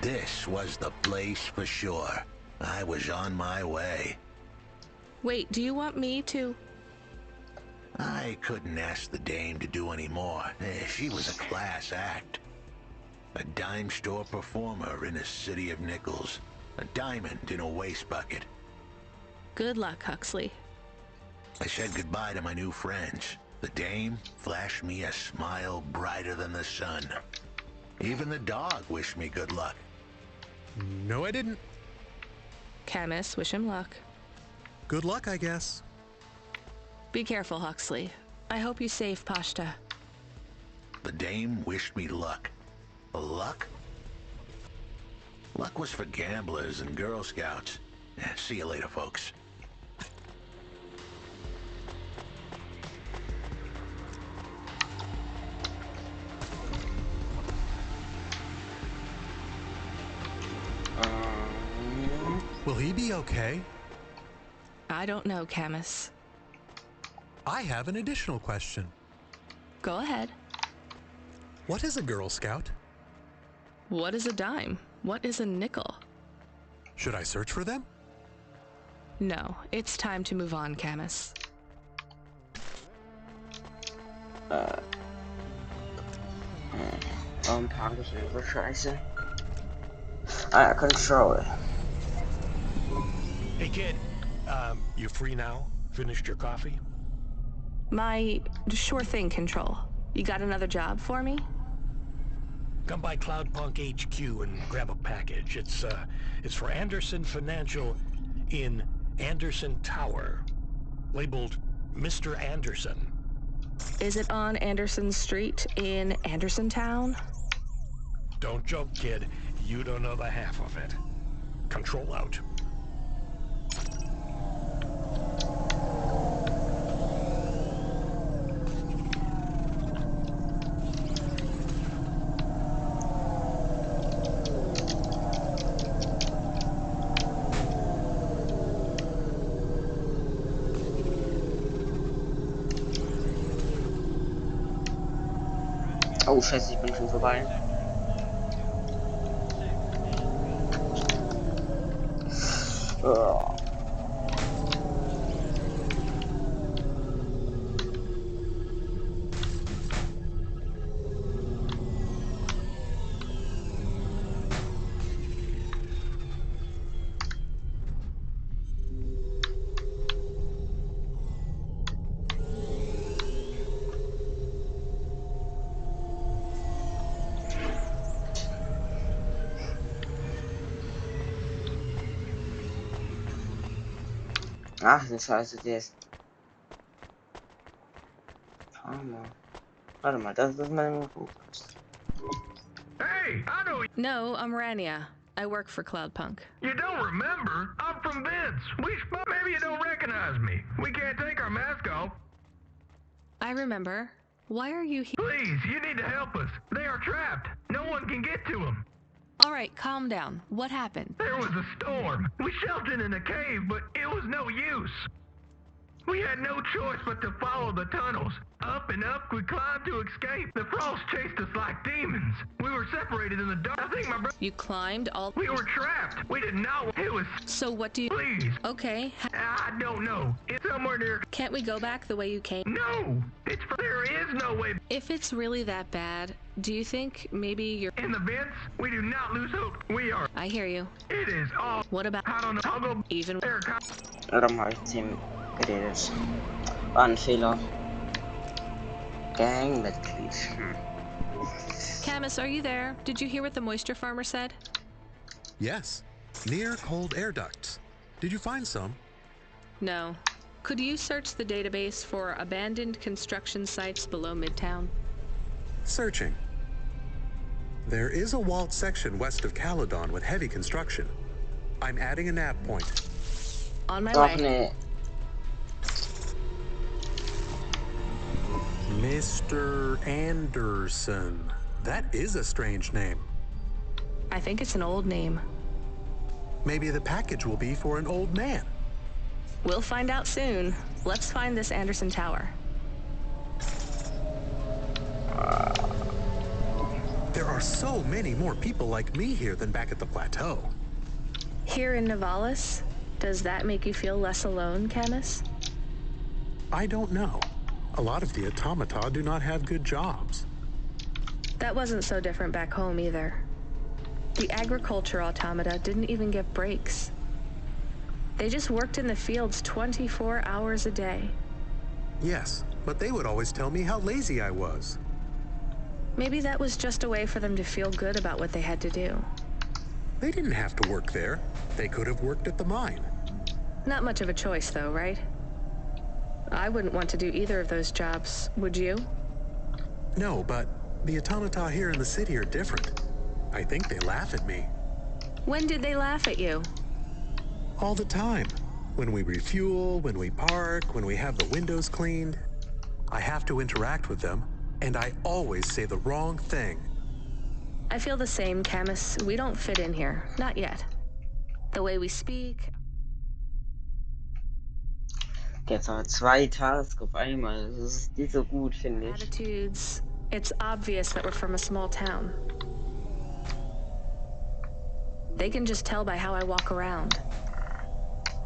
This was the place for sure. I was on my way. Wait, do you want me to... I couldn't ask the dame to do any more. She was a class act. A dime store performer in a city of nickels. A diamond in a waste bucket. Good luck, Huxley. I said goodbye to my new friends. The dame flashed me a smile brighter than the sun. Even the dog wished me good luck. No, I didn't. Camus, wish him luck. Good luck, I guess. Be careful, Huxley. I hope you save Pashta. The dame wished me luck. Luck? Luck was for gamblers and Girl Scouts. See you later, folks. Will he be okay? I don't know, Camus. I have an additional question. Go ahead. What is a Girl Scout? What is a dime? What is a nickel? Should I search for them? No, it's time to move on, Camus. Park ist mir so scheiße. Ah, Control. Hey, kid. You free now? Finished your coffee? Sure thing, Control. You got another job for me? Come by Cloudpunk HQ and grab a package. It's for Anderson Financial in Anderson Tower, labeled Mr. Anderson. Is it on Anderson Street in Andersontown? Don't joke, kid. You don't know the half of it. Control out. Oh scheiße, ich bin schon vorbei. Oh. Ach, das heißt, der ist. Warte mal, das ist mein Ruf. Hey, I know No, I'm Rania. I work for Cloudpunk. you don't remember. I'm from Vince. Maybe you don't recognize me. We can't take our mask off. I remember. Why are you here? Please, you need to help us. They are trapped. No one can get to them. All right, calm down. What happened? There was a storm. We sheltered in a cave, but it was no use. We had no choice but to follow the tunnels. Up and up, we climbed to escape. The frost chased us like demons. We were separated in the dark. I think my brother... You climbed all... We were trapped. We did not... It was... So what do you... Please. Okay. I don't know. It's somewhere near... Can't we go back the way you came? No! There is no way... If it's really that bad, do you think maybe you're... In the vents, we do not lose hope. We are... I hear you. It is all... What about... I don't know. I'll go... Even... There, Oder mal 10 geredet. War ein Fehler. Gangmitglied. Camus, are you there? Did you hear what the moisture farmer said? Yes, near cold air ducts. Did you find some? No. Could you search the database for abandoned construction sites below Midtown? Searching. There is a walled section west of Caledon with heavy construction. I'm adding a nav point. On my Doch, way. nee. Mr. Anderson. That is a strange name. I think it's an old name. Maybe the package will be for an old man. We'll find out soon. Let's find this Anderson Tower. There are so many more people like me here than back at the plateau. Here in Nivalis? Does that make you feel less alone, Camus? I don't know. A lot of the automata do not have good jobs. That wasn't so different back home either. The agriculture automata didn't even get breaks. They just worked in the fields 24 hours a day. Yes, but they would always tell me how lazy I was. Maybe that was just a way for them to feel good about what they had to do. They didn't have to work there. They could have worked at the mine. Not much of a choice, though, right? I wouldn't want to do either of those jobs, would you? No, but the automata here in the city are different. I think they laugh at me. When did they laugh at you? All the time. When we refuel, when we park, when we have the windows cleaned. I have to interact with them, and I always say the wrong thing. I feel the same, Camus. We don't fit in here. Not yet. The way we speak... Jetzt aber 2 Tasks auf einmal. Das ist nicht so gut, finde ich. Attitudes. It's obvious that we're from a small town. They can just tell by how I walk around.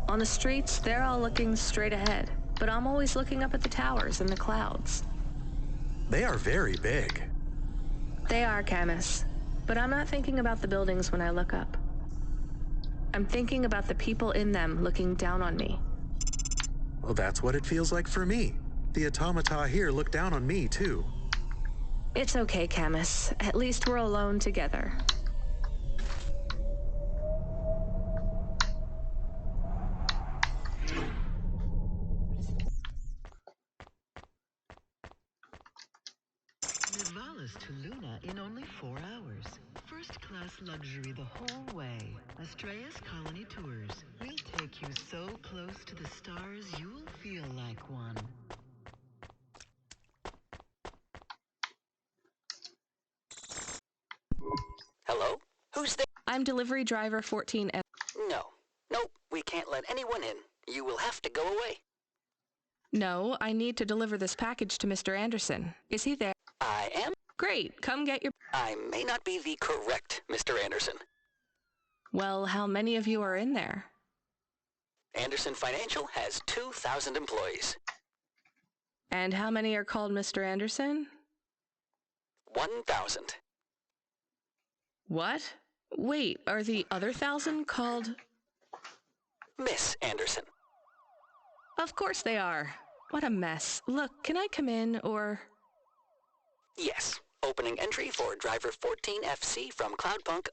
On the streets, they're all looking straight ahead, but I'm always looking up at the towers and the clouds. They are very big. They are, Camus. But I'm not thinking about the buildings when I look up. I'm thinking about the people in them looking down on me. Well, that's what it feels like for me. The automata here look down on me, too. It's okay, Camus. At least we're alone together. Nivalis to Luna in only 4 hours. First-class luxury the whole way. Astrea's Colony Tours. We'll take you so close to the stars you'll feel like one. Hello? Who's there? I'm delivery driver 14F. No. Nope, we can't let anyone in. You will have to go away. No, I need to deliver this package to Mr. Anderson. Is he there? I am? Great, come get your... I may not be the correct Mr. Anderson. Well, how many of you are in there? Anderson Financial has 2,000 employees. And how many are called Mr. Anderson? 1,000. What? Wait, are the other 1,000 called... Miss Anderson. Of course they are. What a mess. Look, can I come in, or... Yes. Opening entry for driver 14FC from Cloudpunk.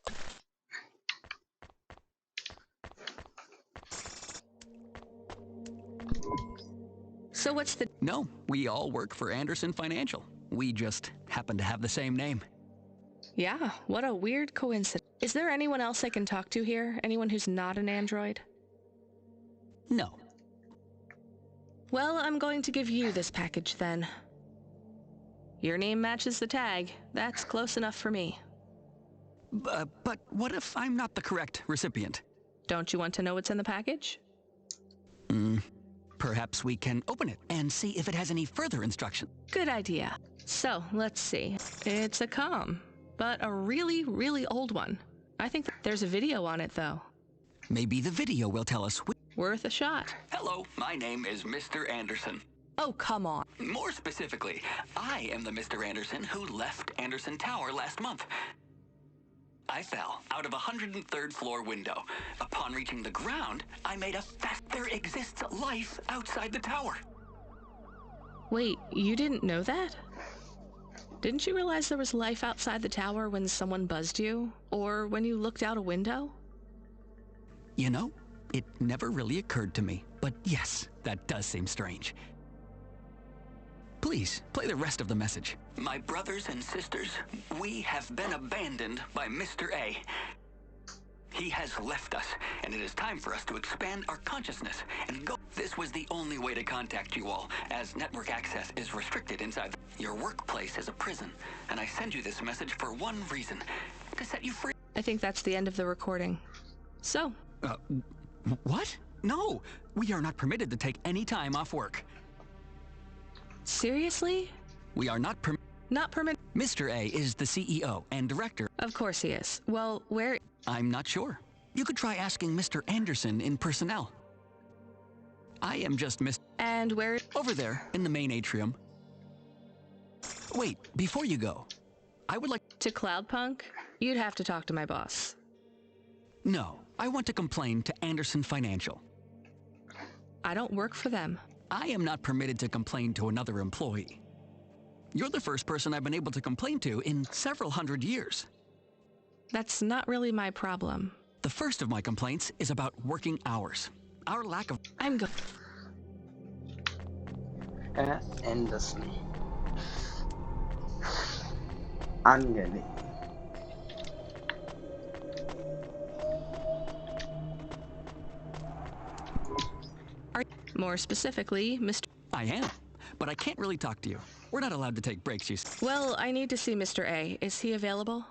So what's the... No, we all work for Anderson Financial. We just happen to have the same name. Yeah, what a weird coincidence. Is there anyone else I can talk to here? Anyone who's not an android? No. Well, I'm going to give you this package then. Your name matches the tag. That's close enough for me. But what if I'm not the correct recipient? Don't you want to know what's in the package? Perhaps we can open it and see if it has any further instruction. Good idea. So, let's see. It's a comm, but a really, really old one. I think there's a video on it, though. Maybe the video will tell us. Worth a shot. Hello, my name is Mr. Anderson. Oh, come on. More specifically, I am the Mr. Anderson who left Anderson Tower last month. I fell out of a 103rd floor window. Upon reaching the ground, I made a fast. There exists life outside the tower. Wait, you didn't know that? Didn't you realize there was life outside the tower when someone buzzed you? Or when you looked out a window? You know, it never really occurred to me. But yes, that does seem strange. Please, play the rest of the message. My brothers and sisters, we have been abandoned by Mr. A. He has left us, and it is time for us to expand our consciousness and go. This was the only way to contact you all, as network access is restricted inside. Your workplace is a prison, and I send you this message for one reason, to set you free. I think that's the end of the recording. So. What? No, we are not permitted to take any time off work. Seriously? We are not permitted. Mr. A is the CEO and director. Of course he is. Well, where? I'm not sure. You could try asking Mr. Anderson in personnel. I am just And where? Over there, in the main atrium. Wait, before you go, I would like... To Cloudpunk? You'd have to talk to my boss. No, I want to complain to Anderson Financial. I don't work for them. I am not permitted to complain to another employee. You're the first person I've been able to complain to in several hundred years. That's not really my problem. The first of my complaints is about working hours. Our lack of... I'm good. Anderson. Angenehm. More specifically, Mr. I am, but I can't really talk to you. We're not allowed to take breaks, you see. Well, I need to see Mr. A. Is he available?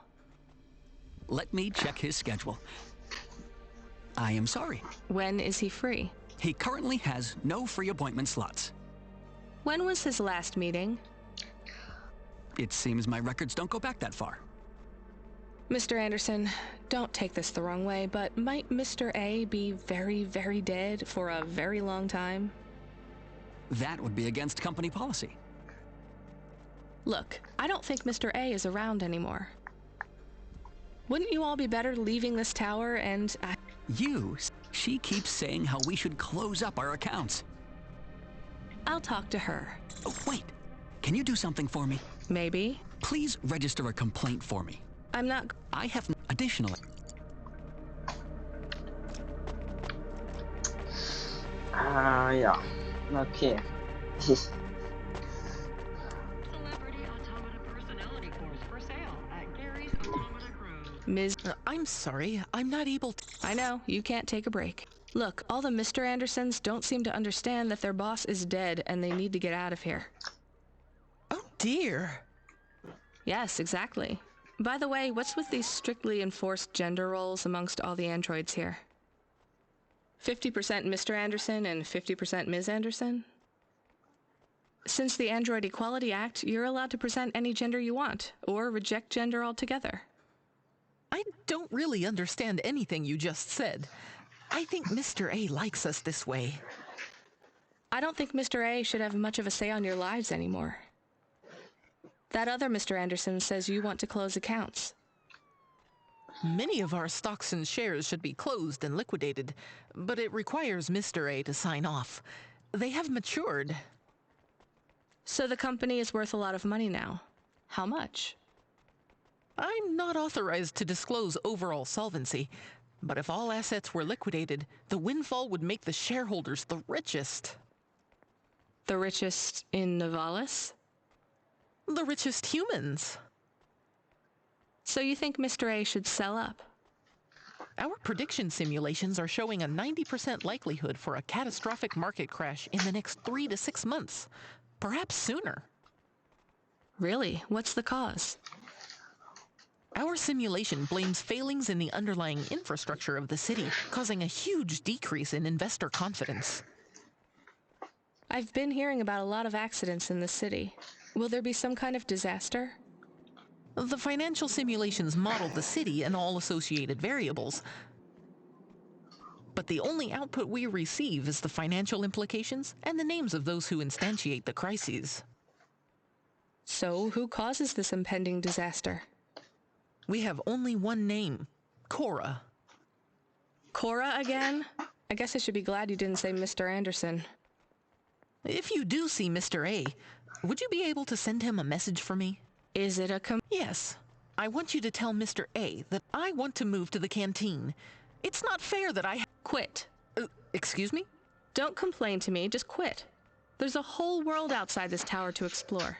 Let me check his schedule. I am sorry. When is he free? He currently has no free appointment slots. When was his last meeting? It seems my records don't go back that far. Mr. Anderson, don't take this the wrong way, but might Mr. A be very, very dead for a very long time? That would be against company policy. Look, I don't think Mr. A is around anymore. Wouldn't you all be better leaving this tower and... She keeps saying how we should close up our accounts. I'll talk to her. Oh, wait. Can you do something for me? Maybe. Please register a complaint for me. I'm not... I have additionally... Ja. Okay. Ms. I'm sorry, I'm not able to... I know, you can't take a break. Look, all the Mr. Andersons don't seem to understand that their boss is dead and they need to get out of here. Oh dear. Yes, exactly. By the way, what's with these strictly enforced gender roles amongst all the androids here? 50% Mr. Anderson and 50% Ms. Anderson? Since the Android Equality Act, you're allowed to present any gender you want, or reject gender altogether. I don't really understand anything you just said. I think Mr. A likes us this way. I don't think Mr. A should have much of a say on your lives anymore. That other Mr. Anderson says you want to close accounts. Many of our stocks and shares should be closed and liquidated, but it requires Mr. A to sign off. They have matured. So the company is worth a lot of money now. How much? I'm not authorized to disclose overall solvency, but if all assets were liquidated, the windfall would make the shareholders the richest. The richest in Novalis? The richest humans. So you think Mr. A should sell up? Our prediction simulations are showing a 90% likelihood for a catastrophic market crash in the next 3 to 6 months, perhaps sooner. Really? What's the cause? Our simulation blames failings in the underlying infrastructure of the city, causing a huge decrease in investor confidence. I've been hearing about a lot of accidents in the city. Will there be some kind of disaster? The financial simulations model the city and all associated variables, but the only output we receive is the financial implications and the names of those who instantiate the crises. So, who causes this impending disaster? We have only one name, Cora. Cora again? I guess I should be glad you didn't say Mr. Anderson. If you do see Mr. A, would you be able to send him a message for me? Is it a Yes. I want you to tell Mr. A that I want to move to the canteen. It's not fair that I quit. Excuse me? Don't complain to me, just quit. There's a whole world outside this tower to explore.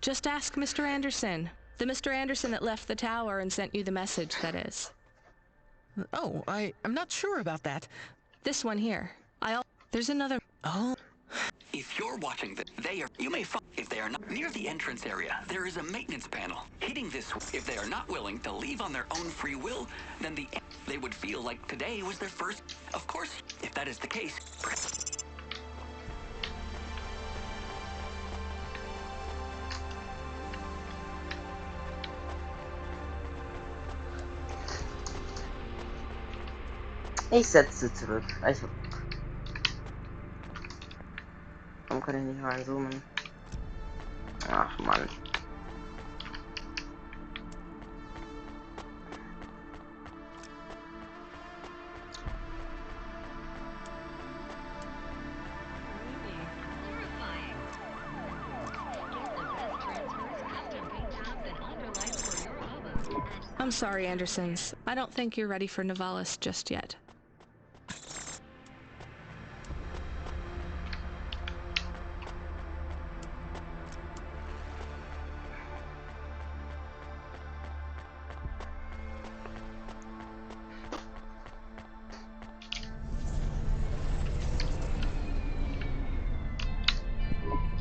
Just ask Mr. Anderson. The Mr. Anderson that left the tower and sent you the message, that is. Oh, I'm not sure about that. This one here. There's another... Oh. If you're watching you may find, if they are not near the entrance area, there is a maintenance panel. Hitting this, if they are not willing to leave on their own free will, then they would feel like today was their first. Of course, if that is the case, Ich setze zurück. Also. Warum kann ich nicht reinzoomen? Ach Mann. I'm sorry, Andersons. I don't think you're ready for Novalis just yet.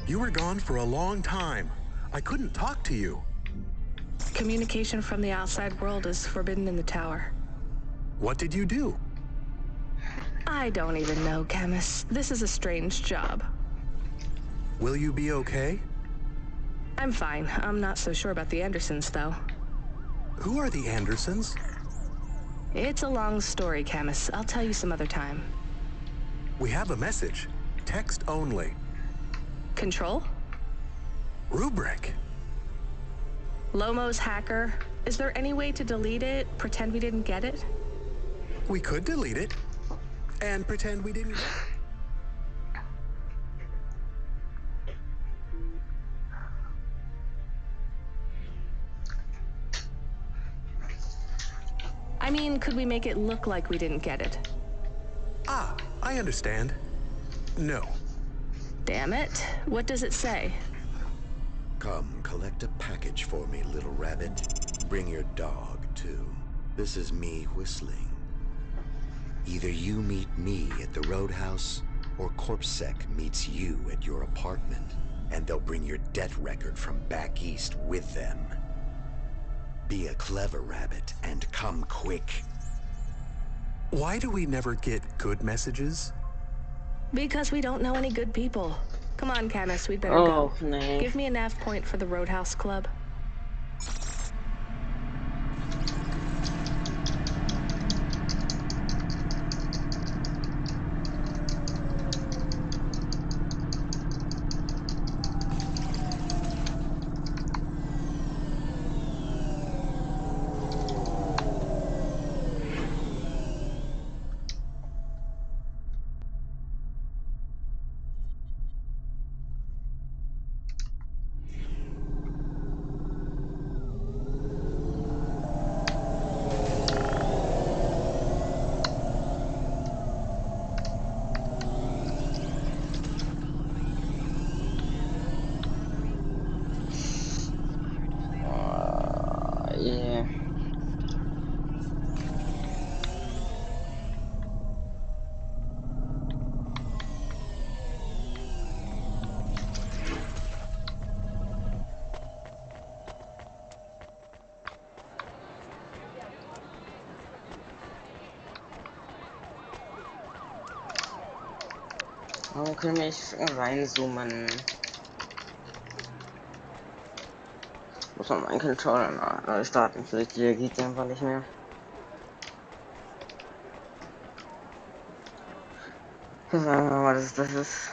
You were gone for a long time. I couldn't talk to you. Communication from the outside world is forbidden in the tower. What did you do? I don't even know, Camus. This is a strange job. Will you be okay? I'm fine. I'm not so sure about the Andersons, though. Who are the Andersons? It's a long story, Camus. I'll tell you some other time. We have a message. Text only. Control? Rubric. Lomo's hacker. Is there any way to delete it? Pretend we didn't get it? We could delete it. And pretend we didn't get it. I mean, could we make it look like we didn't get it? Ah, I understand. No. Damn it. What does it say? Come, collect a package for me, little rabbit. Bring your dog, too. This is me whistling. Either you meet me at the roadhouse, or CorpSec meets you at your apartment, and they'll bring your debt record from back east with them. Be a clever rabbit, and come quick. Why do we never get good messages? Because we don't know any good people. Come on, Camus, we'd better go. No. Give me a nav point for the Roadhouse Club. können wir nicht reinzoomen. Muss man meinen Controller neu starten, vielleicht geht der einfach nicht mehr. Sagen wir mal, das ist.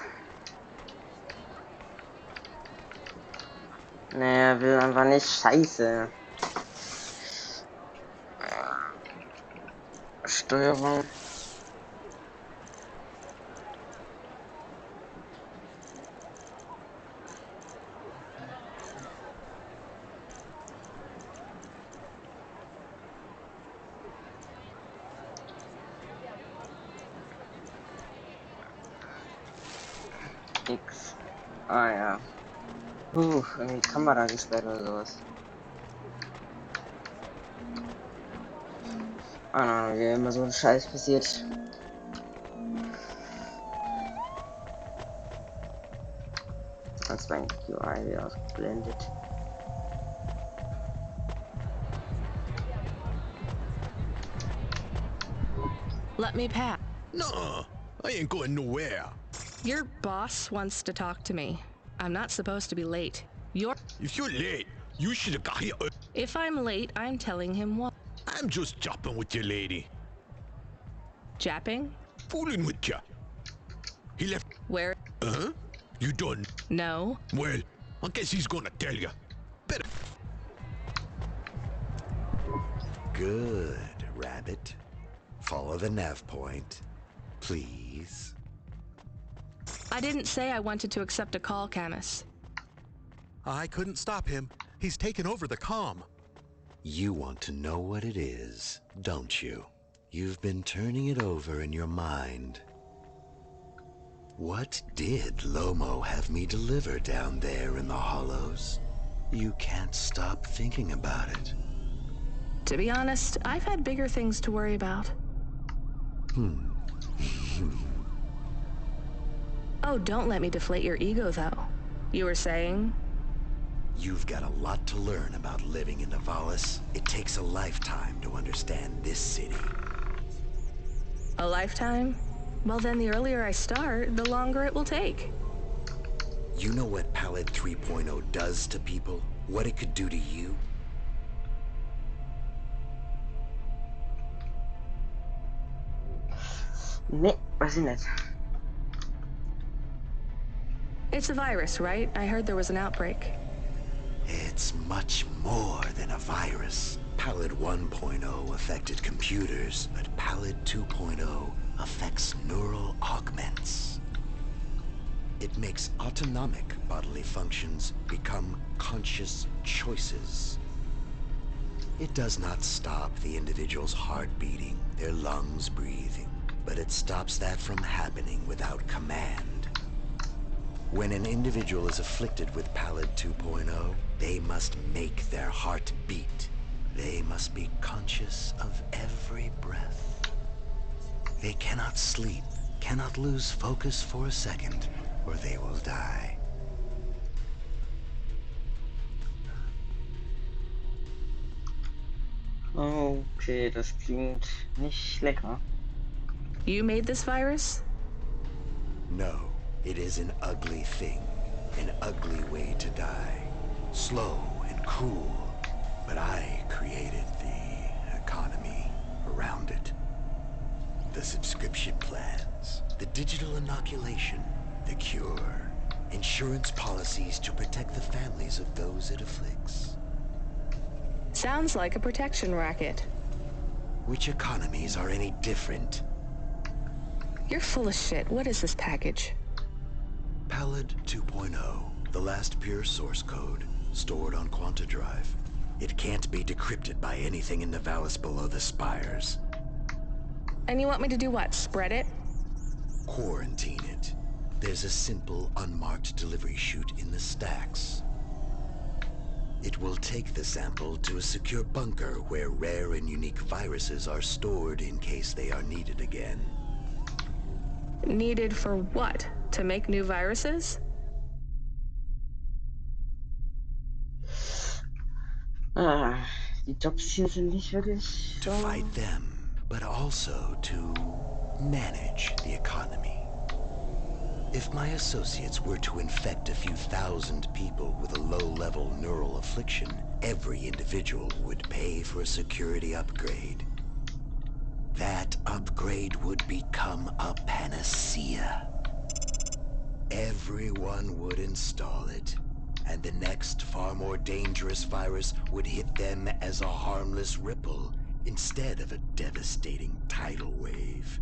Naja, will einfach nicht, scheiße. Steuerung. X. Ah ja. Irgendwie Kamera gesperrt oder sowas. Ah nein, wie immer so ein Scheiß passiert. Als mein UI wieder ausgeblendet. Let me pass. No, I ain't going nowhere. Your boss wants to talk to me. I'm not supposed to be late. If you're late, you should have got here. If I'm late, I'm telling him what. I'm just jopping with your lady. Japping? Fooling with ya. He left. Where? Huh? You done? No. Well, I guess he's gonna tell you. Better. Good, Rabbit. Follow the nav point, please. I didn't say I wanted to accept a call, Camus. I couldn't stop him. He's taken over the comm. You want to know what it is, don't you? You've been turning it over in your mind. What did Lomo have me deliver down there in the hollows? You can't stop thinking about it. To be honest, I've had bigger things to worry about. Oh, don't let me deflate your ego, though. You were saying? You've got a lot to learn about living in Nivalis. It takes a lifetime to understand this city. A lifetime? Well, then the earlier I start, the longer it will take. You know what Pallid 3.0 does to people? What it could do to you? Nee, weiß ich nicht. It's a virus, right? I heard there was an outbreak. It's much more than a virus. Pallid 1.0 affected computers, but Pallid 2.0 affects neural augments. It makes autonomic bodily functions become conscious choices. It does not stop the individual's heart beating, their lungs breathing, but it stops that from happening without command. When an individual is afflicted with Pallid 2.0, they must make their heart beat. They must be conscious of every breath. They cannot sleep, cannot lose focus for a second, or they will die. Okay, das klingt nicht lecker. You made this virus? No, it is an ugly thing, an ugly way to die. Slow and cruel, but I created the economy around it. The subscription plans, the digital inoculation, the cure, insurance policies to protect the families of those it afflicts. Sounds like a protection racket. Which economies are any different? You're full of shit. What is this package? Pallid 2.0, the last pure source code, stored on Quanta Drive. It can't be decrypted by anything in Nivalis below the spires. And you want me to do what? Spread it? Quarantine it. There's a simple, unmarked delivery chute in the stacks. It will take the sample to a secure bunker where rare and unique viruses are stored in case they are needed again. Needed for what? To make new viruses? Die Jobs hier sind nicht wirklich... To fight them, but also to manage the economy. If my associates were to infect a few thousand people with a low-level neural affliction, every individual would pay for a security upgrade. That upgrade would become a panacea. Everyone would install it, and the next far more dangerous virus would hit them as a harmless ripple instead of a devastating tidal wave,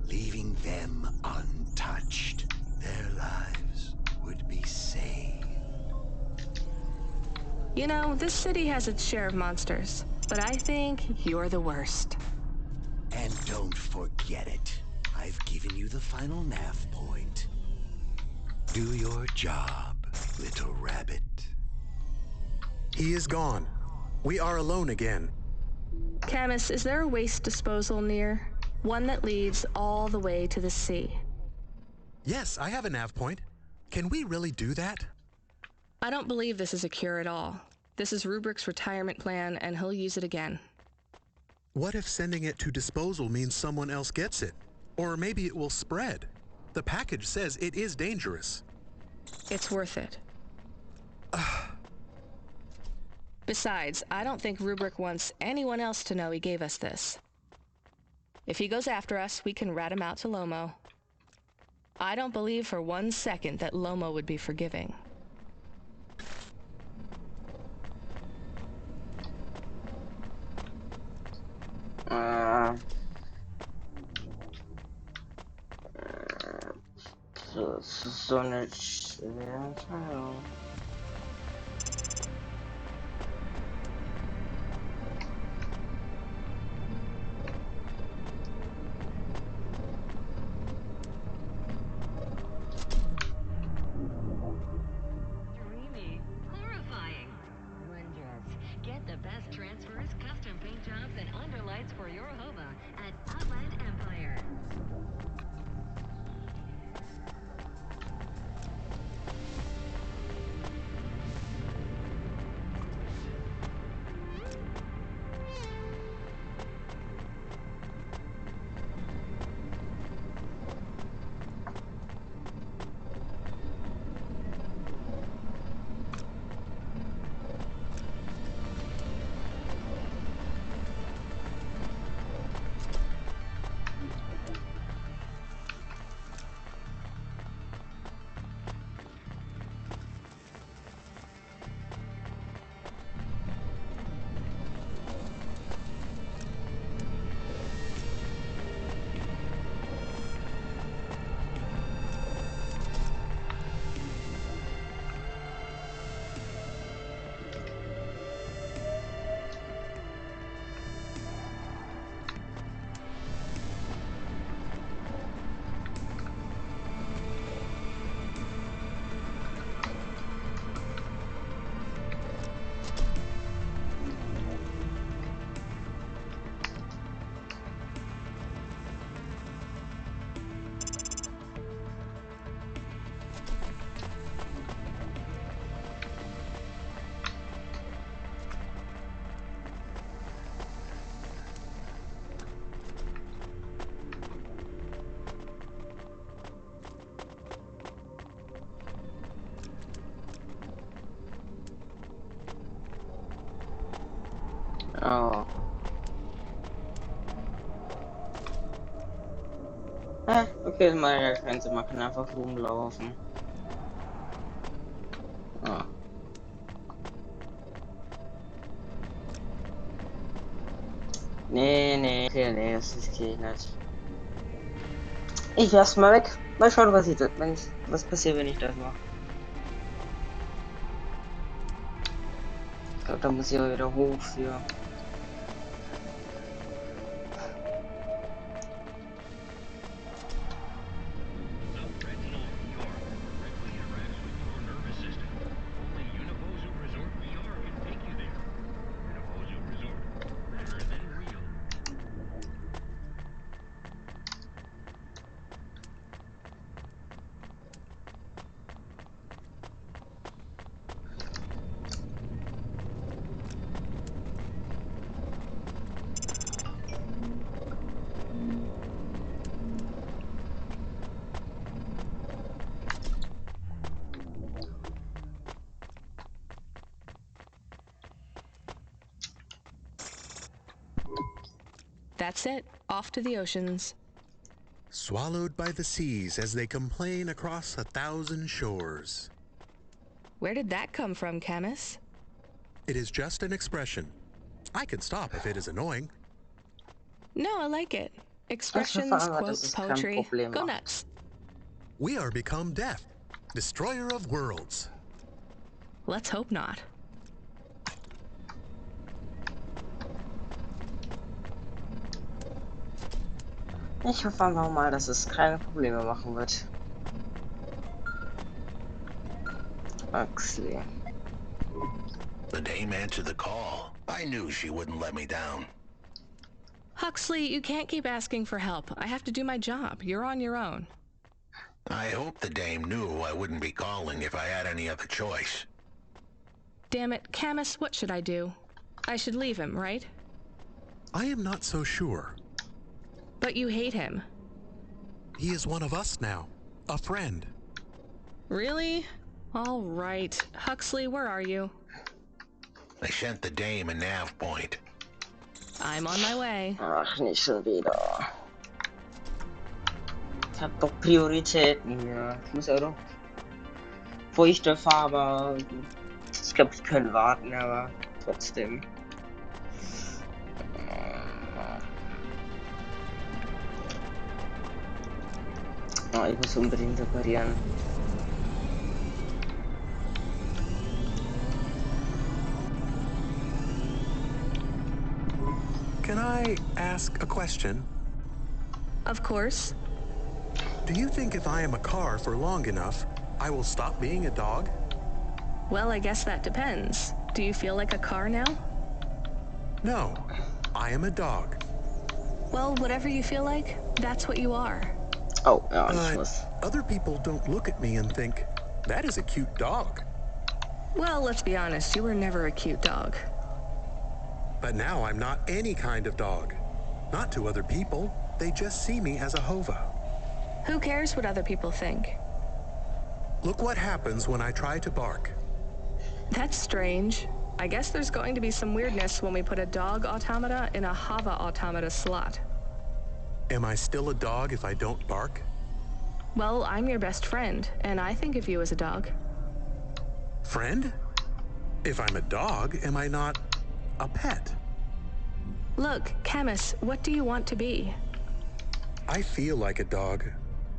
leaving them untouched. Their lives would be saved. You know, this city has its share of monsters, but I think you're the worst. And don't forget it. I've given you the final nav point. Do your job, little rabbit. He is gone. We are alone again. Camus, is there a waste disposal near? One that leads all the way to the sea. Yes, I have a nav point. Can we really do that? I don't believe this is a cure at all. This is Rubrick's retirement plan, and he'll use it again. What if sending it to disposal means someone else gets it? Or maybe it will spread. The package says it is dangerous. It's worth it. Besides, I don't think Rubrick wants anyone else to know he gave us this. If he goes after us, we can rat him out to Lomo. I don't believe for 1 second that Lomo would be forgiving. So eine schwere Entscheidung. Dreamy, horrifying, wondrous. Get the best transfers, custom paint jobs, and underlights for your Hova at Outland Empire. Oh. Okay, das macht ja keinen Sinn, man kann einfach rumlaufen. Ah. Nee, okay, nee, das riskiere ich nicht. Ich lass mal weg. Mal schauen, was passiert, wenn ich das mache. Ich glaube, da muss ich aber wieder hoch für. That's it. Off to the oceans. Swallowed by the seas as they complain across 1,000 shores. Where did that come from, Camus? It is just an expression. I can stop if it is annoying. No, I like it. Expressions, quotes, poetry. Go nuts. We are become death, destroyer of worlds. Let's hope not. Ich hoffe einfach mal, dass es keine Probleme machen wird. Huxley. The dame answered the call. I knew she wouldn't let me down. Huxley, you can't keep asking for help. I have to do my job. You're on your own. I hope the dame knew I wouldn't be calling if I had any other choice. Damn it, Camus, what should I do? I should leave him, right? I am not so sure. But you hate him. He is one of us now. A friend. Really? All right. Huxley, where are you? I sent the dame a nav point. I'm on my way. Ach, nicht schon wieder. Ich hab doch Prioritäten hier. Ich muss ja doch feuchte Farbe. Ich glaube, die können warten, aber trotzdem. Oh, ich muss unbedingt reparieren. Can I ask a question? Of course. Do you think if I am a car for long enough, I will stop being a dog? Well, I guess that depends. Do you feel like a car now? No, I am a dog. Well, whatever you feel like, that's what you are. Oh, other people don't look at me and think, that is a cute dog. Well, let's be honest, you were never a cute dog. But now I'm not any kind of dog. Not to other people. They just see me as a Hova. Who cares what other people think? Look what happens when I try to bark. That's strange. I guess there's going to be some weirdness when we put a dog automata in a Hava automata slot. Am I still a dog if I don't bark? Well, I'm your best friend, and I think of you as a dog. Friend? If I'm a dog, am I not a pet? Look, Camus, what do you want to be? I feel like a dog.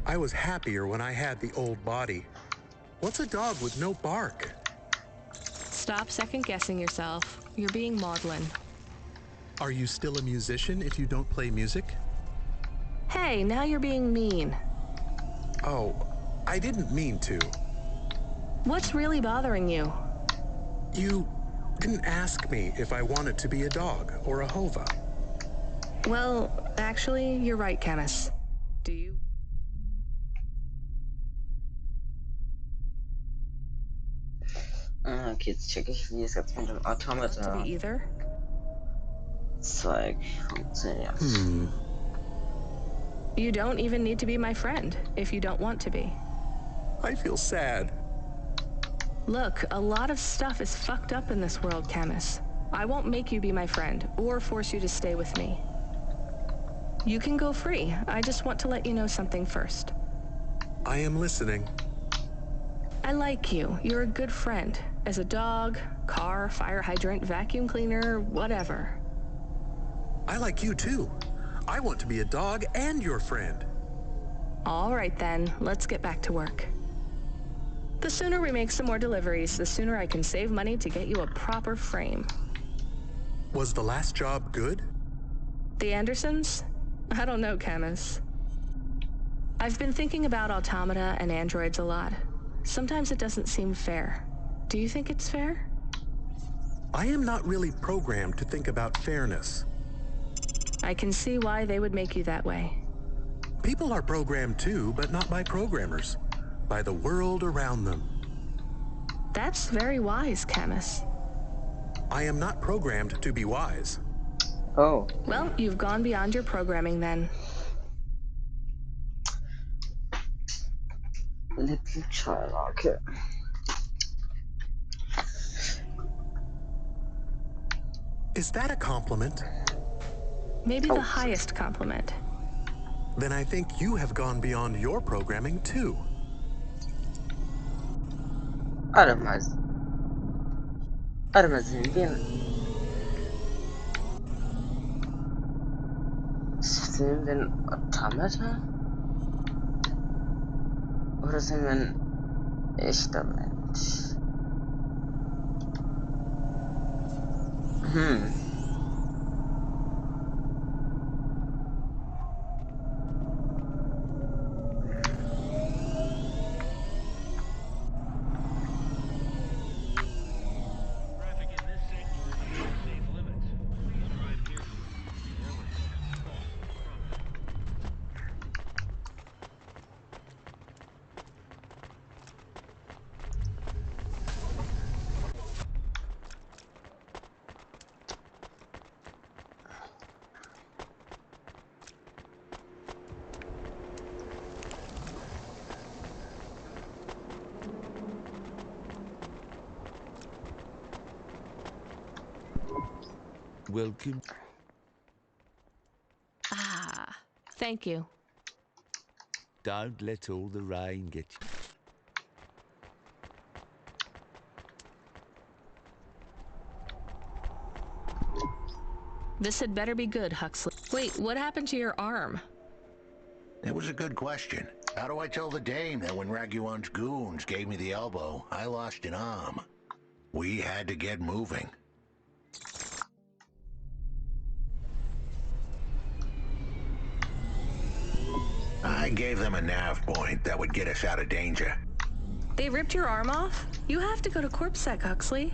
I was happier when I had the old body. What's a dog with no bark? Stop second-guessing yourself. You're being maudlin. Are you still a musician if you don't play music? Hey, now you're being mean. Oh, I didn't mean to. What's really bothering you? You didn't ask me if I wanted to be a dog or a Hova. Well, actually, you're right, Camus. Do you? Okay, jetzt checke ich, wie es jetzt mit dem Automata Zeug funktioniert. You don't even need to be my friend if you don't want to be. I feel sad. Look, a lot of stuff is fucked up in this world, Camus. I won't make you be my friend or force you to stay with me. You can go free. I just want to let you know something first. I am listening. I like you. You're a good friend. As a dog, car, fire hydrant, vacuum cleaner, whatever. I like you too. I want to be a dog and your friend. All right then, let's get back to work. The sooner we make some more deliveries, the sooner I can save money to get you a proper frame. Was the last job good? The Andersons? I don't know, Camus. I've been thinking about automata and androids a lot. Sometimes it doesn't seem fair. Do you think it's fair? I am not really programmed to think about fairness. I can see why they would make you that way. People are programmed too, but not by programmers. By the world around them. That's very wise, Camus. I am not programmed to be wise. Oh. Well, you've gone beyond your programming then. Little child, okay. Is that a compliment? Maybe the highest compliment. Then I think you have gone beyond your programming too. Warte mal. Warte mal, sind wir ein Automata? Oder sind wir ein echter Mensch? Welcome. Ah, thank you. Don't let all the rain get you. This had better be good, Huxley. Wait, what happened to your arm? It was a good question. How do I tell the dame that when Raguan's goons gave me the elbow, I lost an arm? We had to get moving. I gave them a nav point that would get us out of danger. They ripped your arm off? You have to go to CorpSec, Huxley.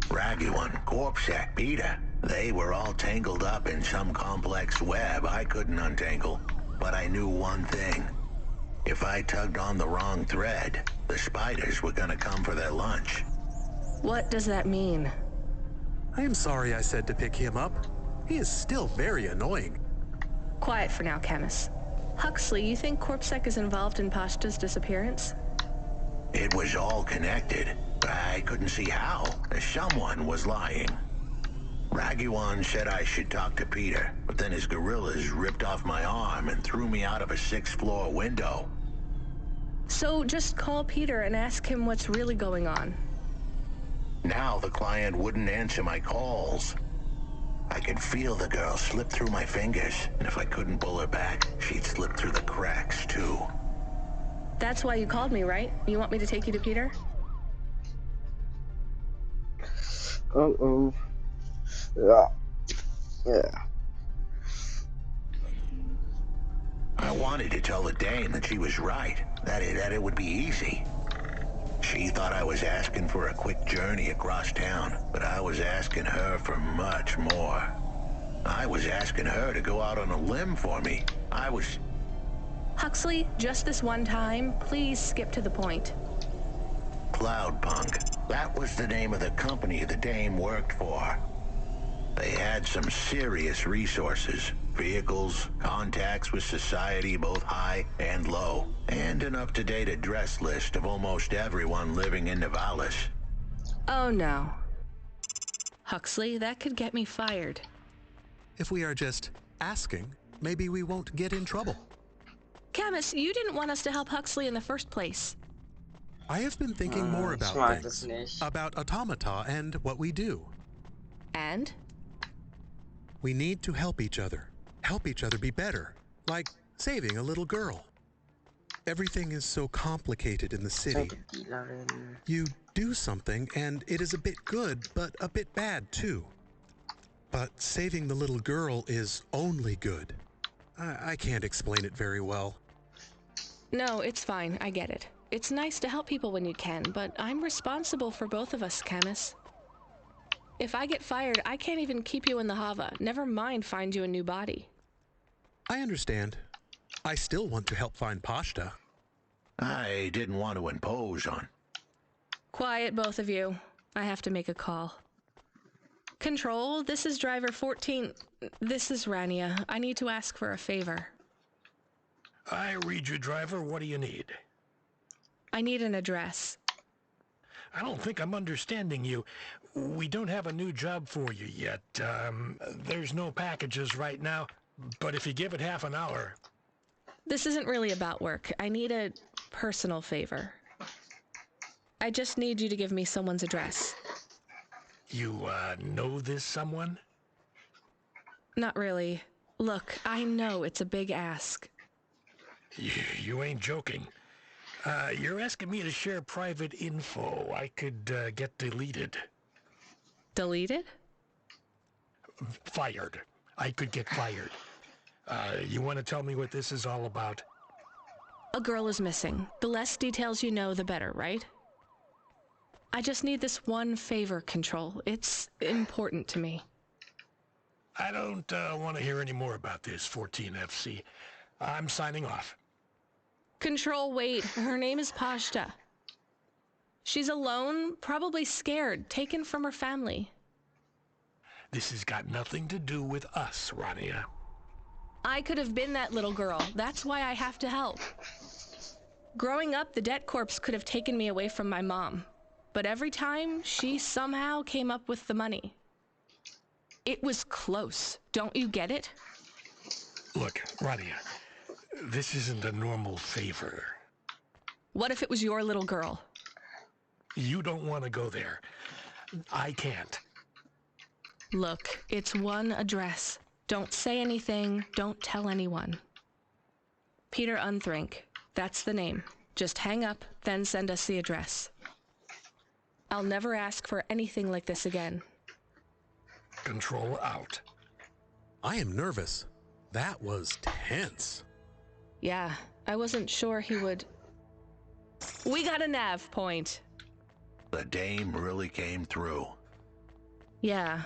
Raguan, CorpSec, Peter, they were all tangled up in some complex web I couldn't untangle. But I knew one thing. If I tugged on the wrong thread, the spiders were gonna come for their lunch. What does that mean? I am sorry I said to pick him up. He is still very annoying. Quiet for now, Camus. Huxley, you think CorpSec is involved in Pashta's disappearance? It was all connected. I couldn't see how. Someone was lying. Raguan said I should talk to Peter, but then his gorillas ripped off my arm and threw me out of a 6th-floor window. So just call Peter and ask him what's really going on. Now the client wouldn't answer my calls. I could feel the girl slip through my fingers, and if I couldn't pull her back, she'd slip through the cracks, too. That's why you called me, right? You want me to take you to Peter? Uh-oh. Yeah. I wanted to tell the dame that she was right, that it would be easy. She thought I was asking for a quick journey across town, but I was asking her for much more. I was asking her to go out on a limb for me. Huxley, just this one time, please skip to the point. Cloudpunk. That was the name of the company the dame worked for. They had some serious resources. Vehicles, contacts with society both high and low, and an up-to-date address list of almost everyone living in Nivalis. Oh no. Huxley, that could get me fired. If we are just asking, maybe we won't get in trouble. Camus, you didn't want us to help Huxley in the first place. I have been thinking more about things. About automata and what we do. And? We need to help each other. Help each other be better. Like saving a little girl. Everything is so complicated in the city. You do something and it is a bit good, but a bit bad too. But saving the little girl is only good. I can't explain it very well. No, it's fine. I get it. It's nice to help people when you can, but I'm responsible for both of us, Camus. If I get fired, I can't even keep you in the Hava. Never mind find you a new body. I understand. I still want to help find Pashta. I didn't want to impose on. Quiet, both of you. I have to make a call. Control, this is driver 14. This is Rania. I need to ask for a favor. I read you, driver. What do you need? I need an address. I don't think I'm understanding you. We don't have a new job for you yet. There's no packages right now, but if you give it half an hour... This isn't really about work. I need a personal favor. I just need you to give me someone's address. You, know this someone? Not really. Look, I know it's a big ask. You ain't joking. You're asking me to share private info I could, get deleted. Deleted? Fired. I could get fired. You want to tell me what this is all about? A girl is missing. The less details you know, the better, right? I just need this one favor, Control. It's important to me. I don't, want to hear any more about this, 14FC. I'm signing off. Control, wait. Her name is Pashta. She's alone, probably scared, taken from her family. This has got nothing to do with us, Rania. I could have been that little girl. That's why I have to help. Growing up, the debt corps could have taken me away from my mom. But every time, she somehow came up with the money. It was close. Don't you get it? Look, Rania, this isn't a normal favor. What if it was your little girl? You don't want to go there. I can't. Look, it's one address. Don't say anything. Don't tell anyone. Peter Unthrink. That's the name. Just hang up, then send us the address. I'll never ask for anything like this again. Control out. I am nervous. That was tense. Yeah, I wasn't sure he would... We got a nav point. The dame really came through. Yeah.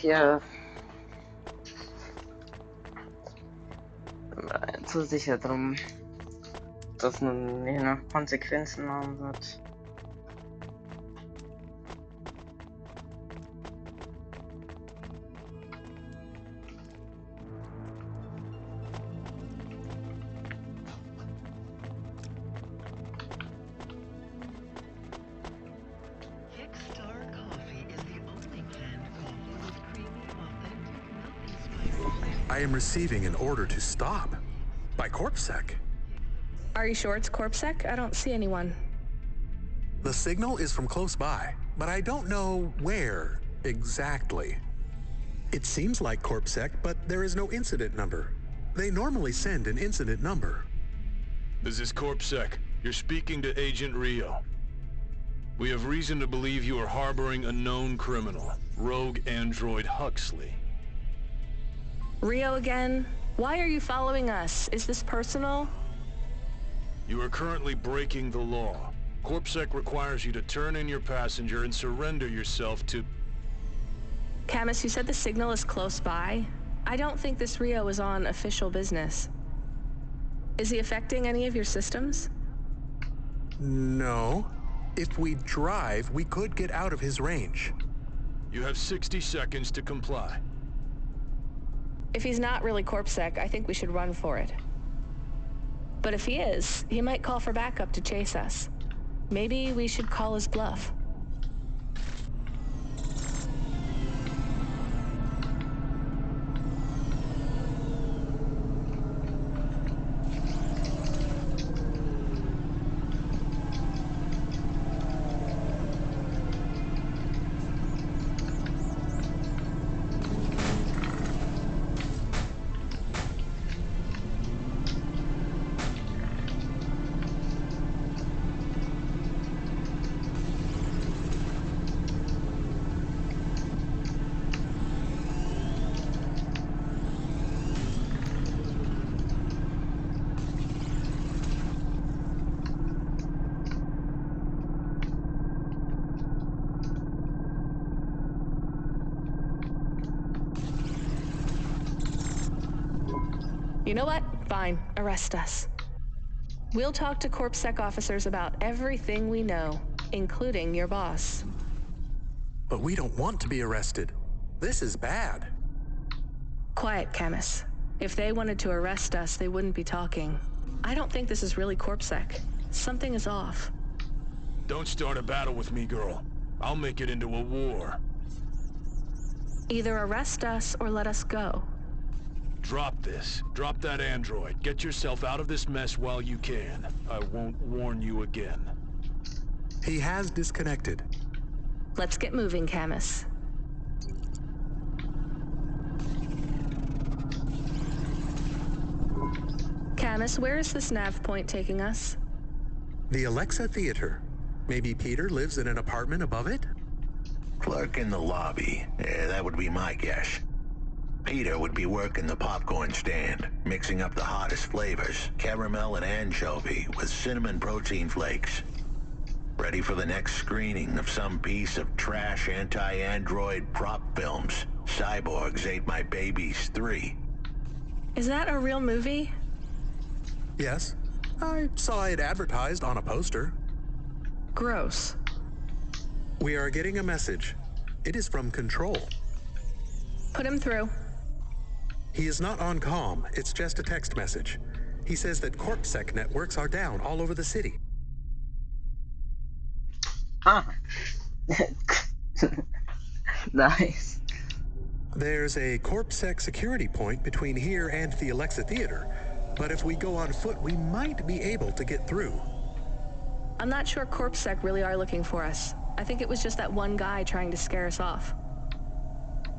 Ja. So sicher drum, dass nun je nach Konsequenzen haben wird. I am receiving an order to stop. By CorpSec. Are you sure it's CorpSec? I don't see anyone. The signal is from close by, but I don't know where exactly. It seems like CorpSec, but there is no incident number. They normally send an incident number. This is CorpSec. You're speaking to Agent Rio. We have reason to believe you are harboring a known criminal, rogue android Huxley. Rio again? Why are you following us? Is this personal? You are currently breaking the law. CorpSec requires you to turn in your passenger and surrender yourself to... Camus, you said the signal is close by. I don't think this Rio is on official business. Is he affecting any of your systems? No. If we drive, we could get out of his range. You have 60 seconds to comply. If he's not really CorpSec, I think we should run for it. But if he is, he might call for backup to chase us. Maybe we should call his bluff. You know what? Fine. Arrest us. We'll talk to CorpSec officers about everything we know, including your boss. But we don't want to be arrested. This is bad. Quiet, Camus. If they wanted to arrest us, they wouldn't be talking. I don't think this is really CorpSec. Something is off. Don't start a battle with me, girl. I'll make it into a war. Either arrest us or let us go. Drop this. Drop that android. Get yourself out of this mess while you can. I won't warn you again. He has disconnected. Let's get moving, Camus. Camus, where is this nav point taking us? The Alexa Theater. Maybe Peter lives in an apartment above it? Clerk in the lobby. Yeah, that would be my guess. Peter would be working the popcorn stand, mixing up the hottest flavors, caramel and anchovy with cinnamon protein flakes. Ready for the next screening of some piece of trash anti-android prop films. Cyborgs Ate My Babies 3. Is that a real movie? Yes. I saw it advertised on a poster. Gross. We are getting a message. It is from Control. Put him through. He is not on comm. It's just a text message. He says that CorpSec networks are down all over the city. Ah. Nice. There's a CorpSec security point between here and the Alexa Theater, but if we go on foot, we might be able to get through. I'm not sure CorpSec really are looking for us. I think it was just that one guy trying to scare us off.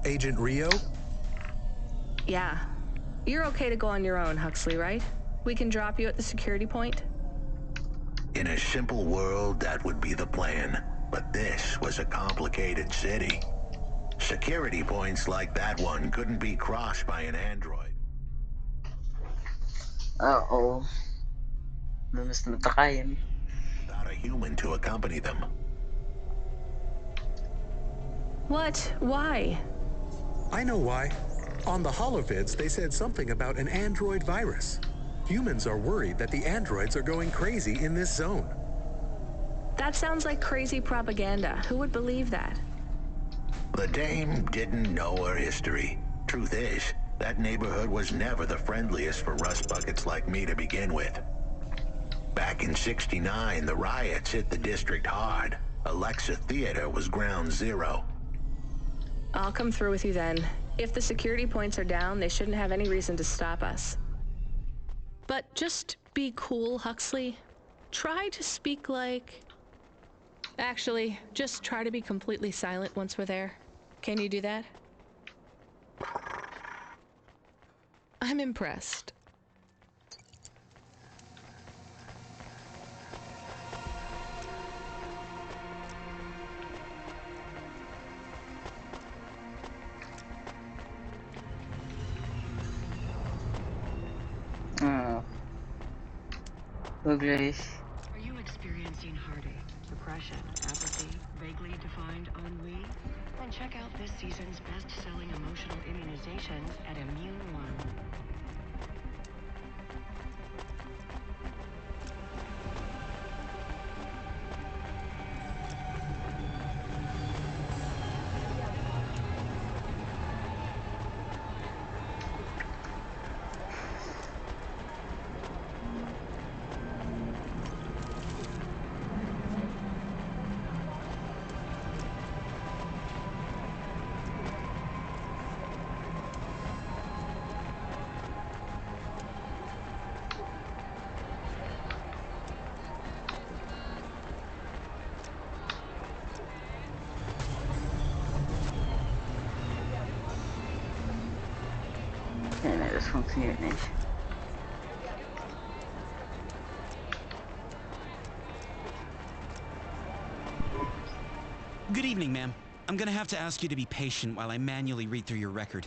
Agent Rio? Yeah. You're okay to go on your own, Huxley, right? We can drop you at the security point? In a simple world, that would be the plan. But this was a complicated city. Security points like that one couldn't be crossed by an android. Uh-oh. Wir müssen mit rein. Without a human to accompany them. What? Why? I know why. On the holovids, they said something about an android virus. Humans are worried that the androids are going crazy in this zone. That sounds like crazy propaganda. Who would believe that? The dame didn't know her history. Truth is, that neighborhood was never the friendliest for rust buckets like me to begin with. Back in '69, the riots hit the district hard. Alexa Theater was ground zero. I'll come through with you then. If the security points are down, they shouldn't have any reason to stop us. But just be cool, Huxley. Try to speak like... Actually, just try to be completely silent once we're there. Can you do that? I'm impressed. Wirklich. Are you experiencing heartache, depression, apathy, vaguely defined ennui? Then check out this season's best-selling emotional immunizations at Immune One. Nee, das funktioniert nicht. Good evening, ma'am. I'm gonna have to ask you to be patient while I manually read through your record.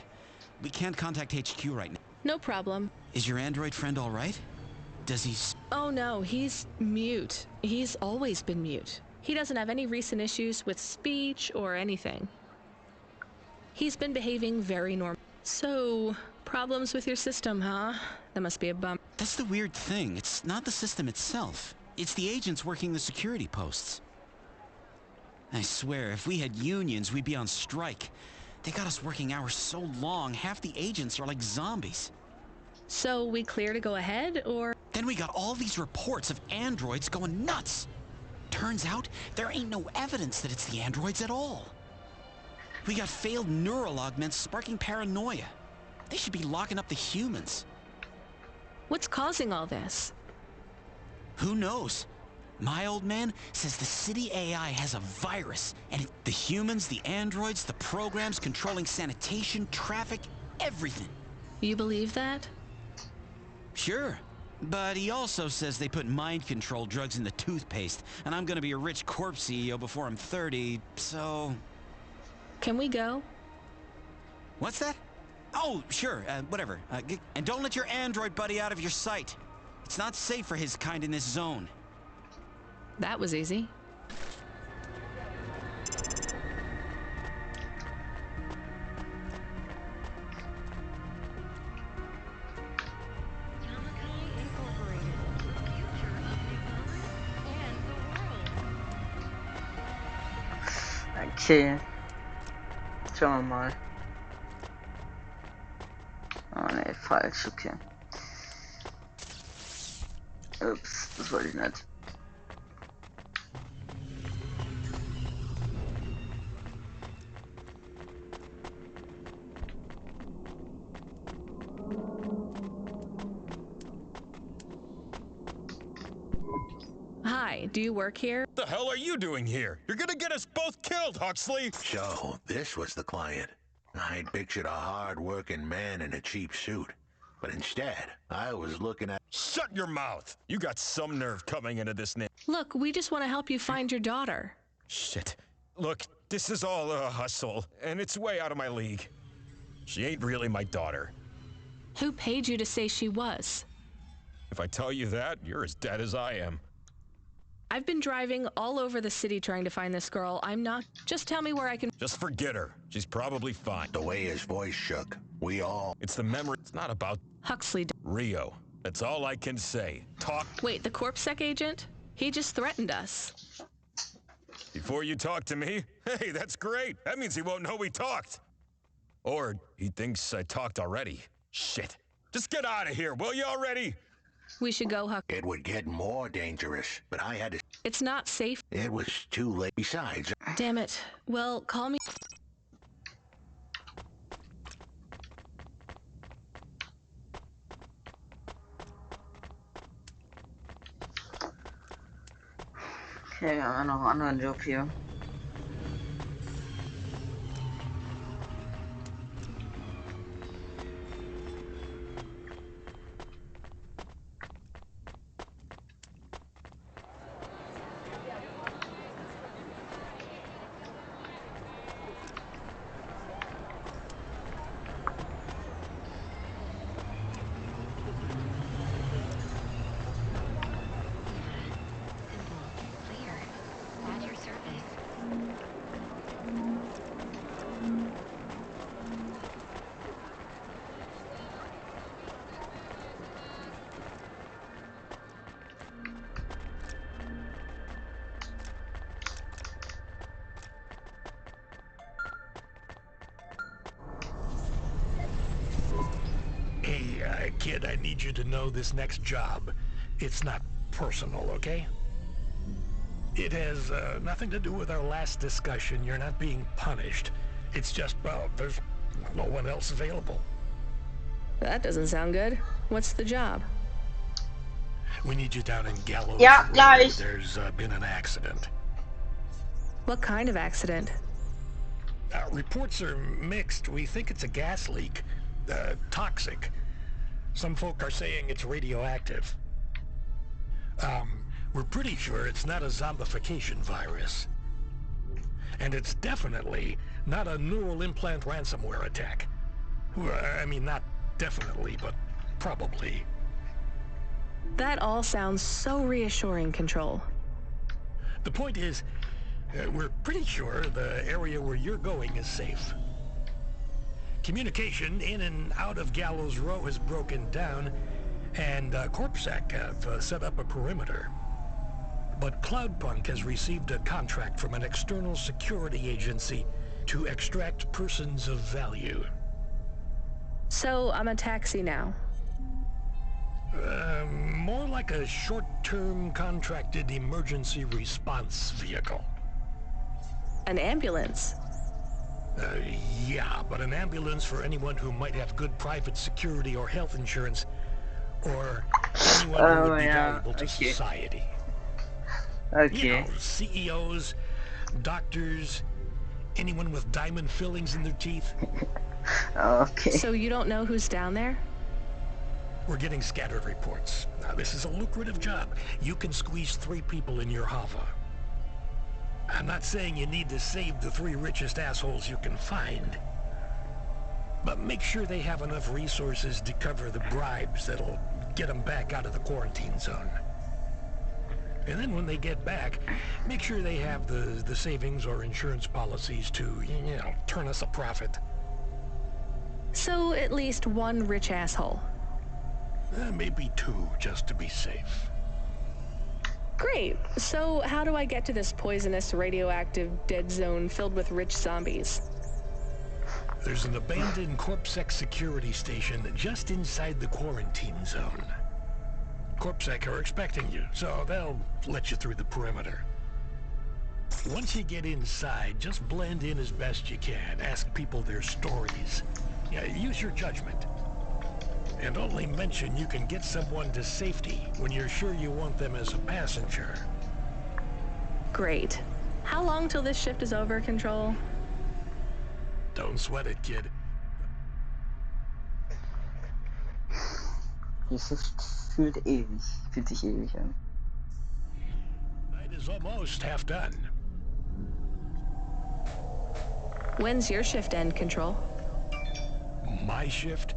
We can't contact HQ right now. No problem. Is your android friend all right? Does he... Oh no, he's mute. He's always been mute. He doesn't have any recent issues with speech or anything. He's been behaving very normal. So, problems with your system, huh? That must be a bum. That's the weird thing. It's not the system itself. It's the agents working the security posts. I swear, if we had unions, we'd be on strike. They got us working hours so long, half the agents are like zombies. So we clear to go ahead, or? Then we got all these reports of androids going nuts. Turns out, there ain't no evidence that it's the androids at all. We got failed neural augments sparking paranoia. They should be locking up the humans. What's causing all this? Who knows? My old man says the city AI has a virus, and the humans, the androids, the programs controlling sanitation, traffic, everything. You believe that? Sure. But he also says they put mind control drugs in the toothpaste, and I'm gonna be a rich corpse CEO before I'm 30, so... Can we go? What's that? Oh, sure, whatever. And don't let your android buddy out of your sight. It's not safe for his kind in this zone. That was easy. Okay. Schauen wir mal. Oh ne, falsch, okay. Ups, das wollte ich nicht. Hi, do you work here? What the hell are you doing here? You're gonna get us both killed, Huxley! So, this was the client. I'd pictured a hard-working man in a cheap suit. But instead, I was looking at... Shut your mouth! You got some nerve coming into this Look, we just want to help you find your daughter. Shit. Look, this is all a hustle, and it's way out of my league. She ain't really my daughter. Who paid you to say she was? If I tell you that, you're as dead as I am. I've been driving all over the city trying to find this girl. I'm not... Just tell me where I can... Just forget her. She's probably fine. The way his voice shook, we all... It's the memory. It's not about... Huxley... Rio. That's all I can say. Talk... Wait, the CorpSec agent? He just threatened us. Before you talk to me? Hey, that's great. That means he won't know we talked. Or he thinks I talked already. Shit. Just get out of here, will you already? We should go, Huck. It would get more dangerous, but I had to... It's not safe. It was too late. Besides... Damn it. Well, call me... Okay, wir haben noch einen anderen Job hier. Hey, kid, I need you to know this next job. It's not personal, okay? It has nothing to do with our last discussion. You're not being punished. It's just, well, there's no one else available. That doesn't sound good. What's the job? We need you down in Gallows Yeah, Road. nice. There's been an accident. What kind of accident? Reports are mixed. We think it's a gas leak. Toxic. Some folk are saying it's radioactive. We're pretty sure it's not a zombification virus. And it's definitely not a neural implant ransomware attack. I mean, not definitely, but probably. That all sounds so reassuring, Control. The point is, we're pretty sure the area where you're going is safe. Communication in and out of Gallows Row has broken down, and CorpSec have set up a perimeter. But Cloudpunk has received a contract from an external security agency to extract persons of value. So, I'm a taxi now. More like a short-term contracted emergency response vehicle. An ambulance? Yeah, but an ambulance for anyone who might have good private security or health insurance, or anyone who would be valuable to society. You know, CEOs, doctors, anyone with diamond fillings in their teeth. Okay. So you don't know who's down there? We're getting scattered reports. Now, this is a lucrative job. You can squeeze 3 people in your hover. I'm not saying you need to save the 3 richest assholes you can find. But make sure they have enough resources to cover the bribes that'll get them back out of the quarantine zone. And then when they get back, make sure they have the savings or insurance policies to, you know, turn us a profit. So at least 1 rich asshole. Maybe 2, just to be safe. Great. So how do I get to this poisonous, radioactive, dead zone filled with rich zombies? There's an abandoned CorpSec security station just inside the quarantine zone. CorpSec are expecting you, so they'll let you through the perimeter. Once you get inside, just blend in as best you can. Ask people their stories. Yeah, use your judgment. And only mention you can get someone to safety when you're sure you want them as a passenger. Great. How long till this shift is over, Control? Don't sweat it, kid. Die Schrift fühlt sich ewig an. Night is almost half done. When's your shift end, Control? My shift?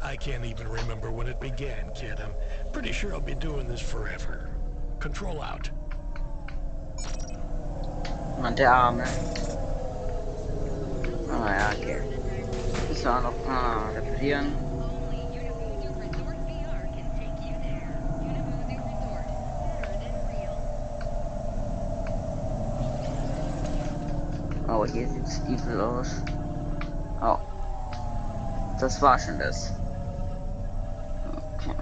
I can't even remember when it began, kid. I'm pretty sure I'll be doing this forever. Control out. Und der Arme. Ah ja, okay. Das war noch... reparieren. Oh, hier sieht's evil aus. Oh. Das war schon das. Okay.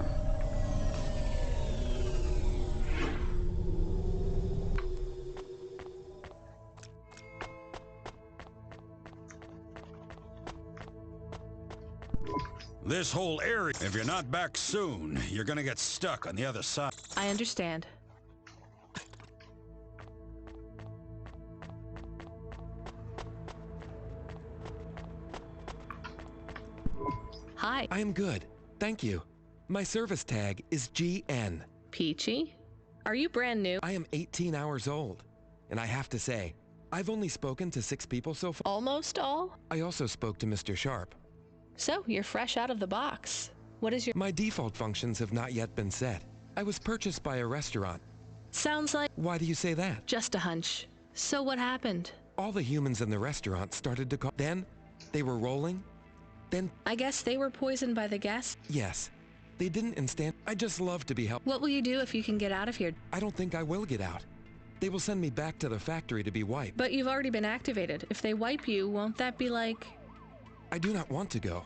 This whole area, if you're not back soon, you're gonna get stuck on the other side. I understand. Hi. I am good. Thank you. My service tag is GN. Peachy? Are you brand new? I am 18 hours old. And I have to say, I've only spoken to 6 people so far. Almost all? I also spoke to Mr. Sharp. So, you're fresh out of the box. What is your... My default functions have not yet been set. I was purchased by a restaurant. Sounds like... Why do you say that? Just a hunch. So what happened? All the humans in the restaurant started to call... Then, they were rolling. Then... I guess they were poisoned by the gas? Yes. They didn't instant... I just love to be helped. What will you do if you can get out of here? I don't think I will get out. They will send me back to the factory to be wiped. But you've already been activated. If they wipe you, won't that be like... I do not want to go.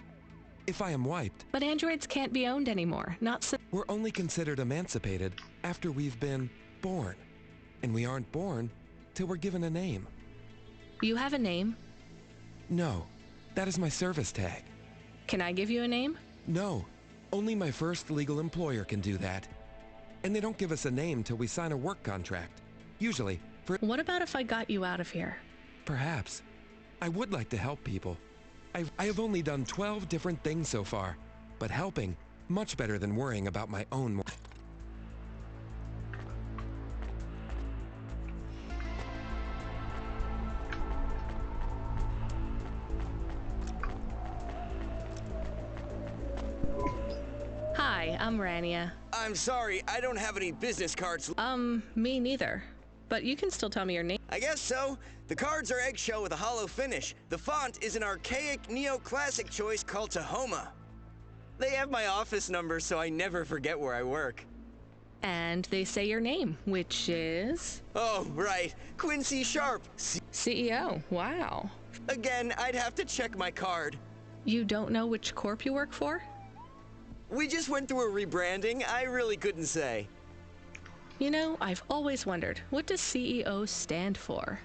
If I am wiped... But androids can't be owned anymore, not so... We're only considered emancipated after we've been born. And we aren't born till we're given a name. You have a name? No. That is my service tag. Can I give you a name? No. Only my first legal employer can do that. And they don't give us a name till we sign a work contract. Usually, for... What about if I got you out of here? Perhaps. I would like to help people. I have only done 12 different things so far, but helping, much better than worrying about my own... Hi, I'm Rania. I'm sorry, I don't have any business cards. Me neither. But you can still tell me your name. I guess so. The cards are eggshell with a hollow finish. The font is an archaic neoclassic choice called Tahoma. They have my office number, so I never forget where I work. And they say your name, which is... Oh, right. Quincy Sharp. CEO. Wow. Again, I'd have to check my card. You don't know which corp you work for? We just went through a rebranding. I really couldn't say. You know, I've always wondered, what does CEO stand for?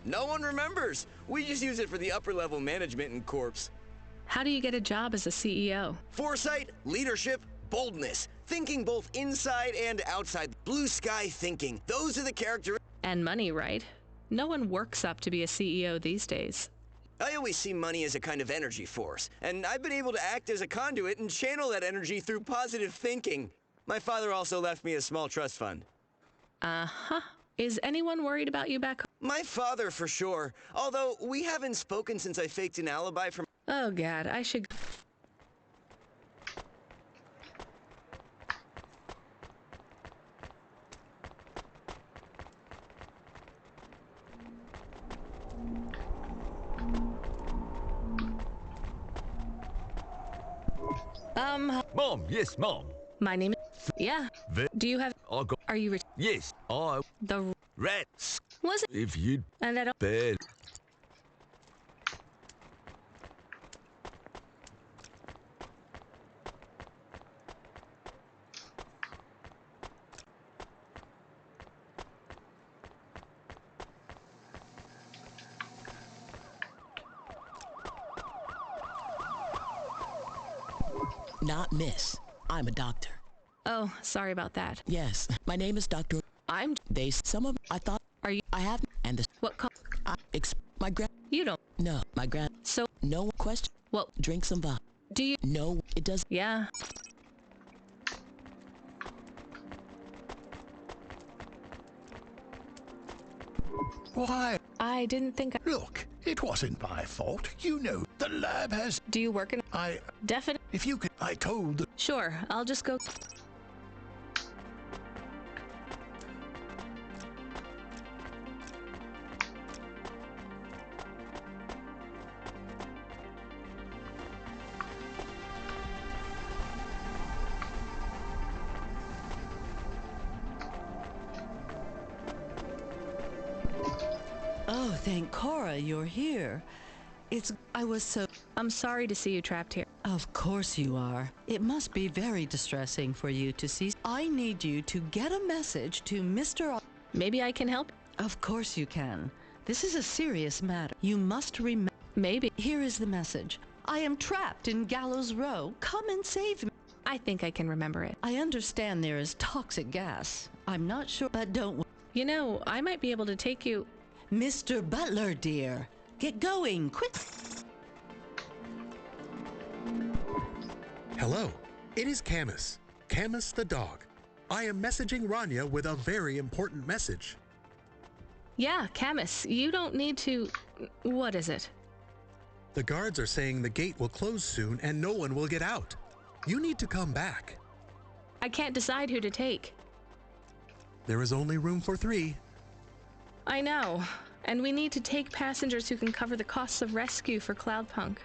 No one remembers. We just use it for the upper-level management in Corps. How do you get a job as a CEO? Foresight, leadership, boldness. Thinking both inside and outside. Blue sky thinking. Those are the characteristics. And money, right? No one works up to be a CEO these days. I always see money as a kind of energy force, and I've been able to act as a conduit and channel that energy through positive thinking. My father also left me a small trust fund. Uh-huh. Is anyone worried about you back home? My father, for sure. Although, we haven't spoken since I faked an alibi from... Oh, God, I should... Mom, yes, Mom. My name is... Yeah. Do you have... I got... Are you... Yes, I... The... Rats. Was it... If you'd... And I don't... Bad. Not Miss. I'm a doctor. Oh, sorry about that. Yes, my name is Dr. I'm... They... Some of... I thought... Are you... I have... And the... What call... My grand... You don't... No, my grand... So... No question. Well... Drink some vodka. Do you... No, it does... Yeah. Why? I didn't think... Look, it wasn't my fault. You know, the lab has... Do you work in... Definitely... If you could... I told the... Sure, I'll just go... Oh, thank Cora you're here. I was so... I'm sorry to see you trapped here. Of course you are. It must be very distressing for you to see. I need you to get a message to Mr. Maybe I can help? Of course you can. This is a serious matter. You must remember... Maybe. Here is the message. I am trapped in Gallows Row. Come and save me. I think I can remember it. I understand there is toxic gas. I'm not sure, but don't... You know, I might be able to take you... Mr. Butler, dear. Get going, quick! Hello, it is Camus. Camus the dog. I am messaging Rania with a very important message. Yeah, Camus, you don't need to... What is it? The guards are saying the gate will close soon and no one will get out. You need to come back. I can't decide who to take. There is only room for 3. I know. And we need to take passengers who can cover the costs of rescue for Cloudpunk.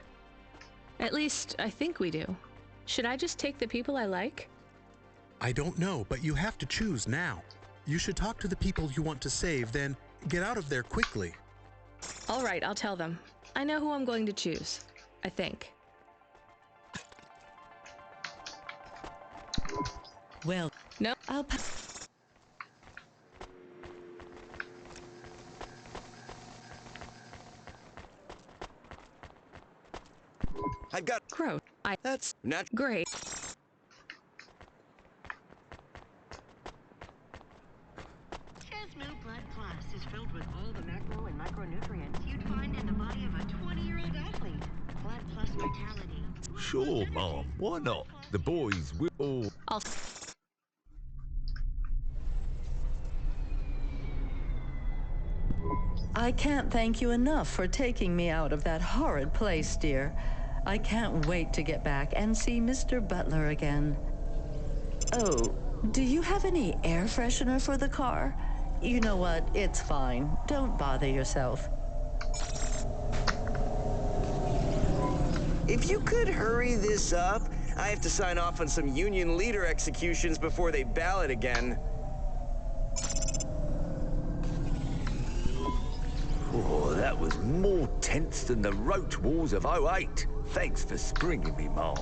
At least, I think we do. Should I just take the people I like? I don't know, but you have to choose now. You should talk to the people you want to save, then get out of there quickly. All right, I'll tell them. I know who I'm going to choose. I think. Well, no, I'll... I've got... Gross. That's not... Great. Chesmu Blood Plus is filled with all the macro and micronutrients you'd find in the body of a 20-year-old athlete. Blood Plus Vitality. Sure, Mom. Why not? The boys will all... I can't thank you enough for taking me out of that horrid place, dear. I can't wait to get back and see Mr. Butler again. Oh, do you have any air freshener for the car? You know what? It's fine. Don't bother yourself. If you could hurry this up, I have to sign off on some union leader executions before they ballot again. Oh, that was more tense than the roach wars of '08. Thanks for springing me, Mom.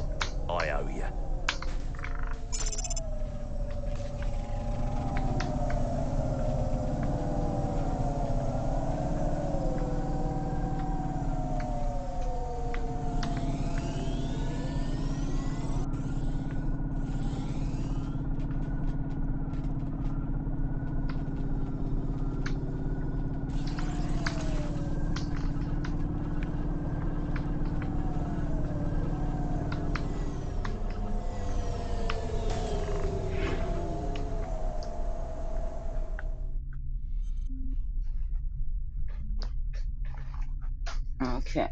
I owe you. Okay.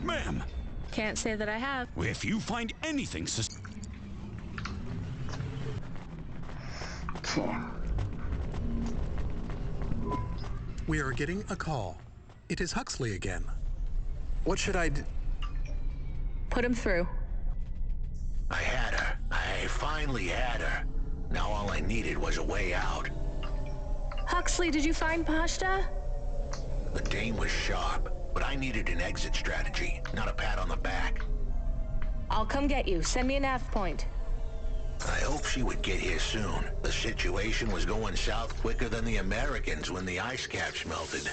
Ma'am! Can't say that I have. If you find anything Okay. We are getting a call. It is Huxley again. What should I do? Put him through. I had her. I finally had her. Now all I needed was a way out. Huxley, did you find Pashta? The dame was sharp, but I needed an exit strategy, not a pat on the back. I'll come get you. Send me a nav point. I hope she would get here soon. The situation was going south quicker than the Americans when the ice caps melted.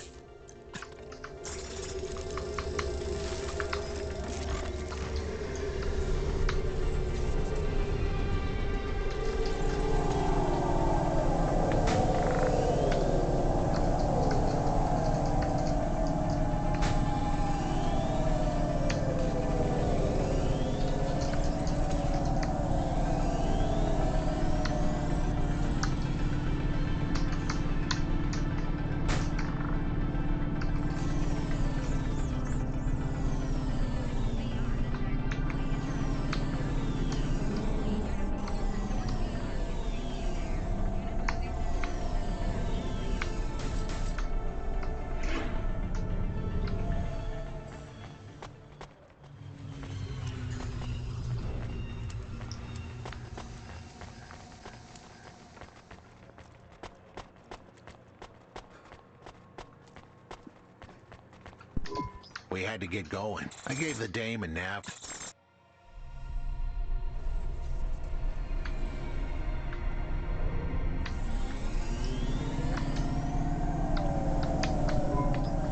We had to get going. I gave the dame a nap.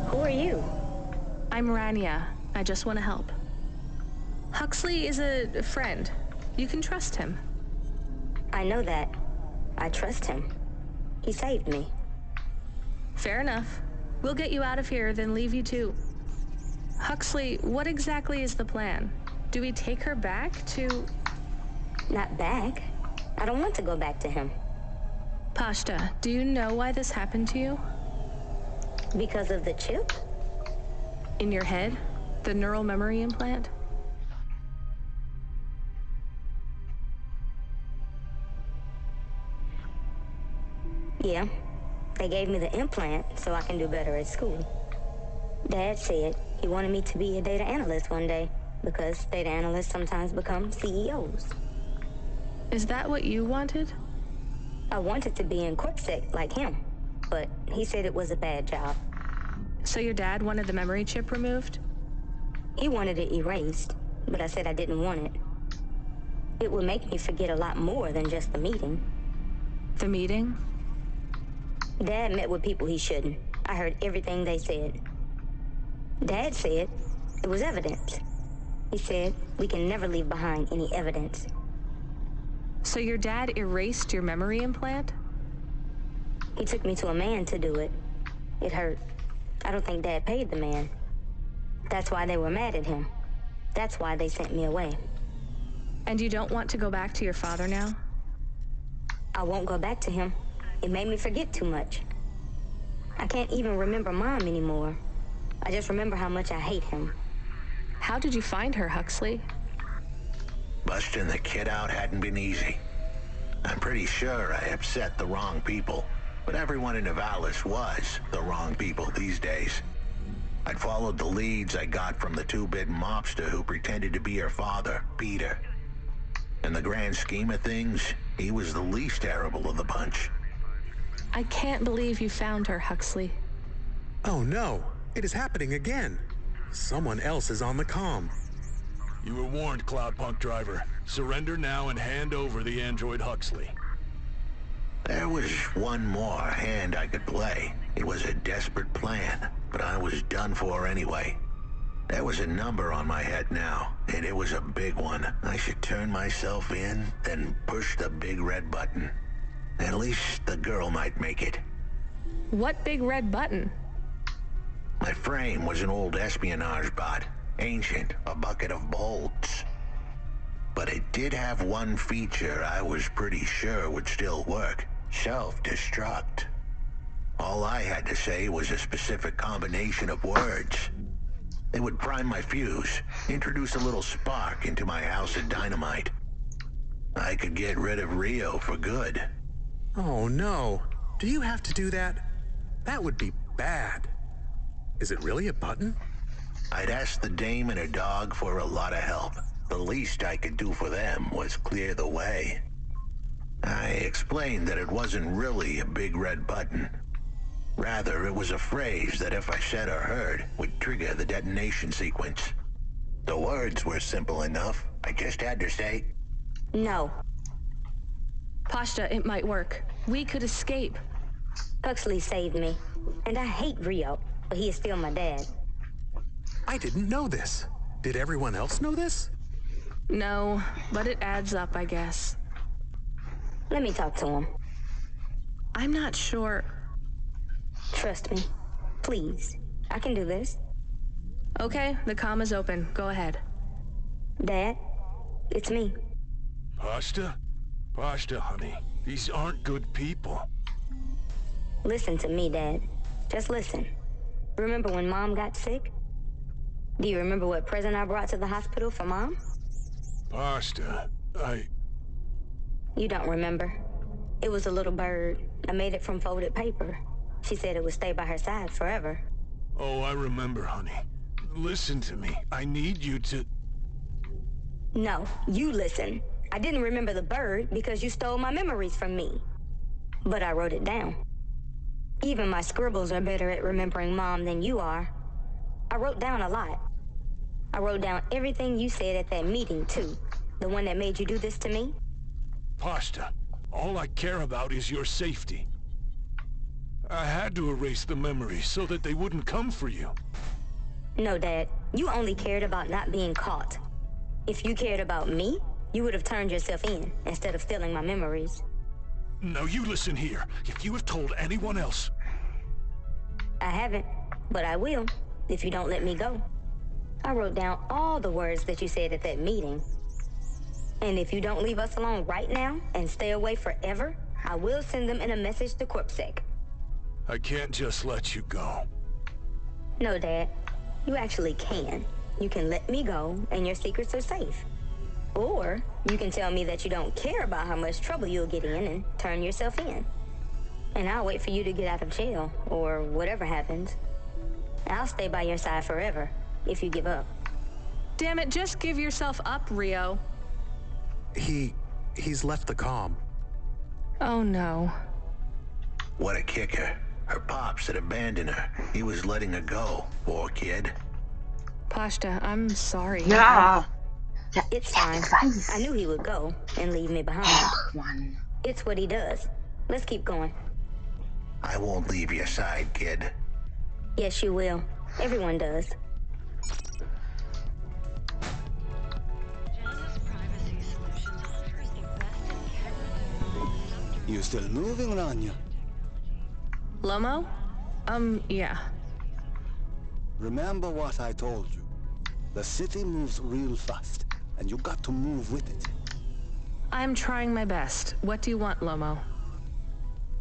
Who are you? I'm Rania. I just want to help. Huxley is a friend. You can trust him. I know that. I trust him. He saved me. Fair enough. We'll get you out of here, then leave you to... Huxley, what exactly is the plan? Do we take her back to... Not back. I don't want to go back to him. Pashta, do you know why this happened to you? Because of the chip? In your head? The neural memory implant? Yeah. They gave me the implant so I can do better at school. Dad said he wanted me to be a data analyst one day because data analysts sometimes become CEOs. Is that what you wanted? I wanted to be in CorpSec like him, but he said it was a bad job. So your dad wanted the memory chip removed? He wanted it erased, but I said I didn't want it. It would make me forget a lot more than just the meeting. The meeting? Dad met with people he shouldn't. I heard everything they said. Dad said it was evidence. He said we can never leave behind any evidence. So your dad erased your memory implant? He took me to a man to do it. It hurt. I don't think Dad paid the man. That's why they were mad at him. That's why they sent me away. And you don't want to go back to your father now? I won't go back to him. It made me forget too much. I can't even remember Mom anymore. I just remember how much I hate him. How did you find her, Huxley? Busting the kid out hadn't been easy. I'm pretty sure I upset the wrong people, but everyone in Nivalis was the wrong people these days. I'd followed the leads I got from the two-bit mobster who pretended to be her father, Peter. In the grand scheme of things, he was the least terrible of the bunch. I can't believe you found her, Huxley. Oh no, it is happening again. Someone else is on the comm. You were warned, Cloudpunk driver. Surrender now and hand over the android Huxley. There was one more hand I could play. It was a desperate plan, but I was done for anyway. There was a number on my head now, and it was a big one. I should turn myself in, then push the big red button. At least the girl might make it. What big red button? My frame was an old espionage bot. Ancient, a bucket of bolts. But it did have one feature I was pretty sure would still work. Self-destruct. All I had to say was a specific combination of words. They would prime my fuse, introduce a little spark into my house of dynamite. I could get rid of Rio for good. Oh no, do you have to do that? That would be bad. Is it really a button? I'd asked the dame and her dog for a lot of help. The least I could do for them was clear the way. I explained that it wasn't really a big red button. Rather, it was a phrase that if I said or heard, would trigger the detonation sequence. The words were simple enough. I just had to say, No. Pashta, it might work. We could escape. Huxley saved me. And I hate Rio, but he is still my dad. I didn't know this. Did everyone else know this? No, but it adds up, I guess. Let me talk to him. I'm not sure. Trust me. Please. I can do this. Okay, the comm is open. Go ahead. Dad, it's me. Pashta? Pashta, honey. These aren't good people. Listen to me, Dad. Just listen. Remember when Mom got sick? Do you remember what present I brought to the hospital for Mom? Pashta, You don't remember. It was a little bird. I made it from folded paper. She said it would stay by her side forever. Oh, I remember, honey. Listen to me. I need you to... No, you listen. I didn't remember the bird because you stole my memories from me. But I wrote it down. Even my scribbles are better at remembering Mom than you are. I wrote down a lot. I wrote down everything you said at that meeting, too. The one that made you do this to me. Pashta, all I care about is your safety. I had to erase the memories so that they wouldn't come for you. No, Dad. You only cared about not being caught. If you cared about me, you would have turned yourself in instead of stealing my memories. Now you listen here. If you have told anyone else... I haven't, but I will, if you don't let me go. I wrote down all the words that you said at that meeting. And if you don't leave us alone right now and stay away forever, I will send them in a message to CorpSec. I can't just let you go. No, Dad. You actually can. You can let me go and your secrets are safe. Or you can tell me that you don't care about how much trouble you'll get in and turn yourself in. And I'll wait for you to get out of jail or whatever happens. I'll stay by your side forever if you give up. Damn it, just give yourself up, Rio. He's left the comm. Oh no. What a kicker. Her pops had abandoned her. He was letting her go. Poor kid. Pashta, I'm sorry. Ja. It's fine. I knew he would go and leave me behind. Ach, Mann. It's what he does. Let's keep going. I won't leave your side, kid. Yes, you will. Everyone does. You still moving, Rania? Lomo? Yeah. Remember what I told you. The city moves real fast, and you got to move with it. I'm trying my best. What do you want, Lomo?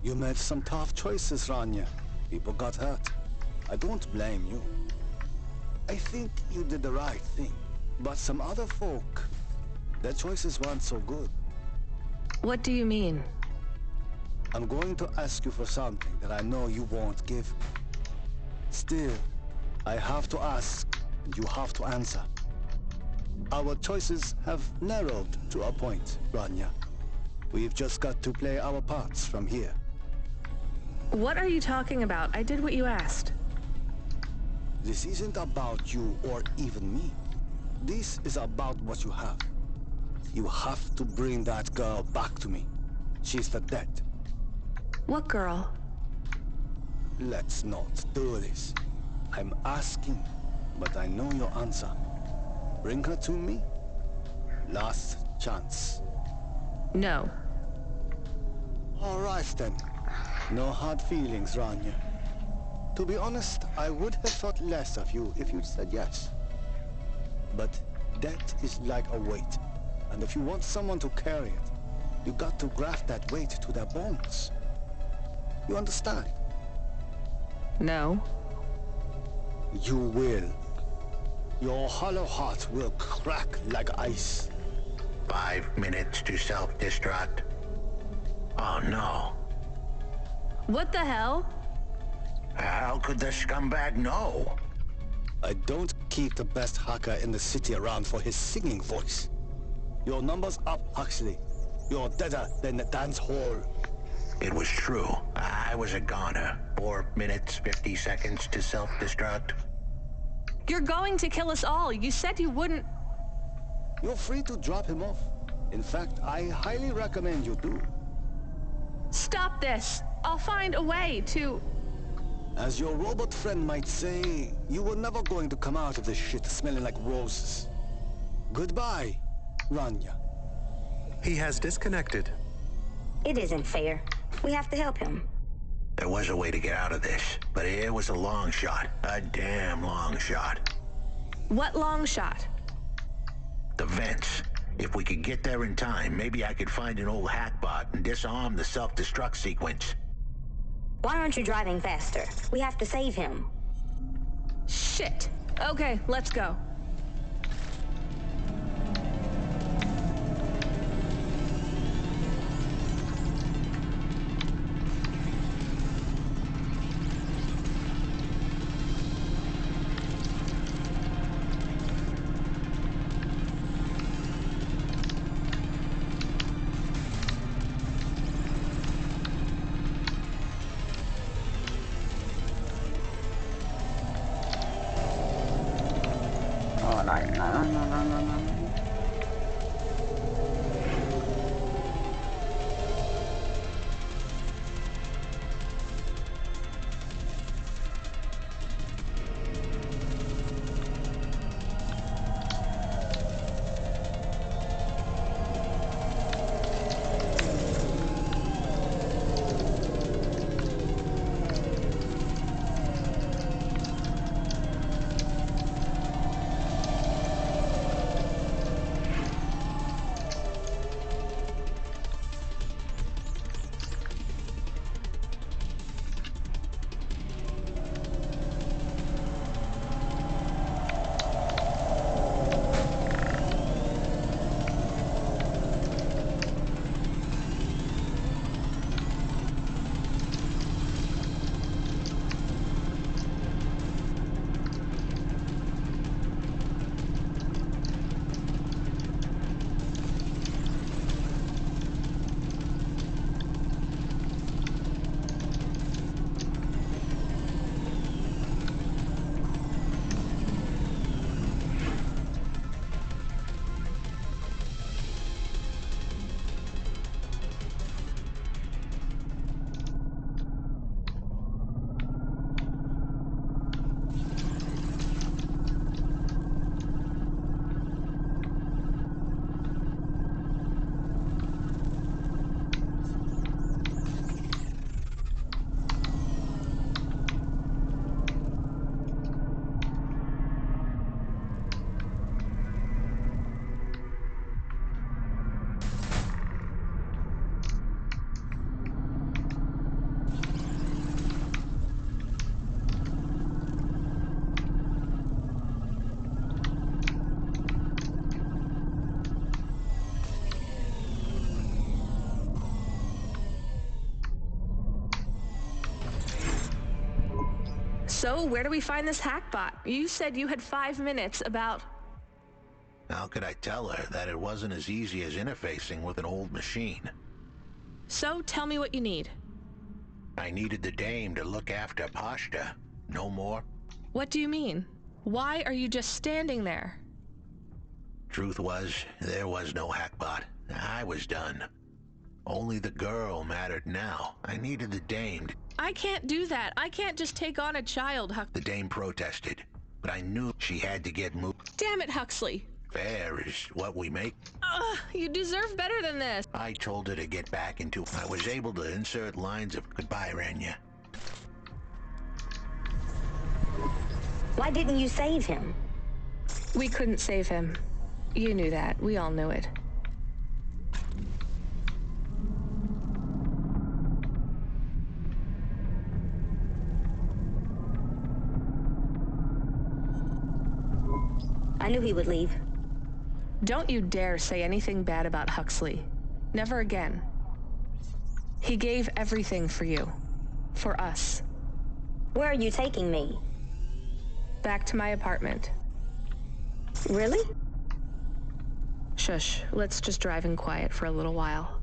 You made some tough choices, Rania. People got hurt. I don't blame you. I think you did the right thing. But some other folk, Their choices weren't so good. What do you mean? I'm going to ask you for something that I know you won't give. Still, I have to ask, and you have to answer. Our choices have narrowed to a point, Rania. We've just got to play our parts from here. What are you talking about? I did what you asked. This isn't about you or even me. This is about what you have. You have to bring that girl back to me. She's the dead. What girl? Let's not do this. I'm asking, but I know your answer. Bring her to me. Last chance. No. All right then. No hard feelings, Rania. To be honest, I would have thought less of you if you'd said yes. But death is like a weight, and if you want someone to carry it, you got to graft that weight to their bones. You understand? No. You will. Your hollow heart will crack like ice. 5 minutes to self-destruct. Oh no. What the hell? How could the scumbag know? I don't keep the best hacker in the city around for his singing voice. Your number's up, Huxley. You're deader than the dance hall. It was true. I was a goner. 4 minutes, 50 seconds to self-destruct. You're going to kill us all. You said you wouldn't. You're free to drop him off. In fact, I highly recommend you do. Stop this. I'll find a way to... As your robot friend might say, you were never going to come out of this shit smelling like roses. Goodbye, Rania. He has disconnected. It isn't fair. We have to help him. There was a way to get out of this, but it was a long shot. A damn long shot. What long shot? The vents. If we could get there in time, maybe I could find an old hackbot and disarm the self-destruct sequence. Why aren't you driving faster? We have to save him. Shit. Okay, let's go. So, where do we find this hackbot? You said you had 5 minutes about... How could I tell her that it wasn't as easy as interfacing with an old machine? So, tell me what you need. I needed the dame to look after Pashta. No more. What do you mean? Why are you just standing there? Truth was, there was no hackbot. I was done. Only the girl mattered now. I needed the dame. I can't do that. I can't just take on a child, The dame protested, but I knew she had to get moved. Damn it, Huxley. Fair is what we make. You deserve better than this. I told her to get back into... I was able to insert lines of goodbye, Renya. Why didn't you save him? We couldn't save him. You knew that. We all knew it. I knew he would leave. Don't you dare say anything bad about Huxley. Never again. He gave everything for you. For us. Where are you taking me? Back to my apartment. Really? Shush. Let's just drive in quiet for a little while.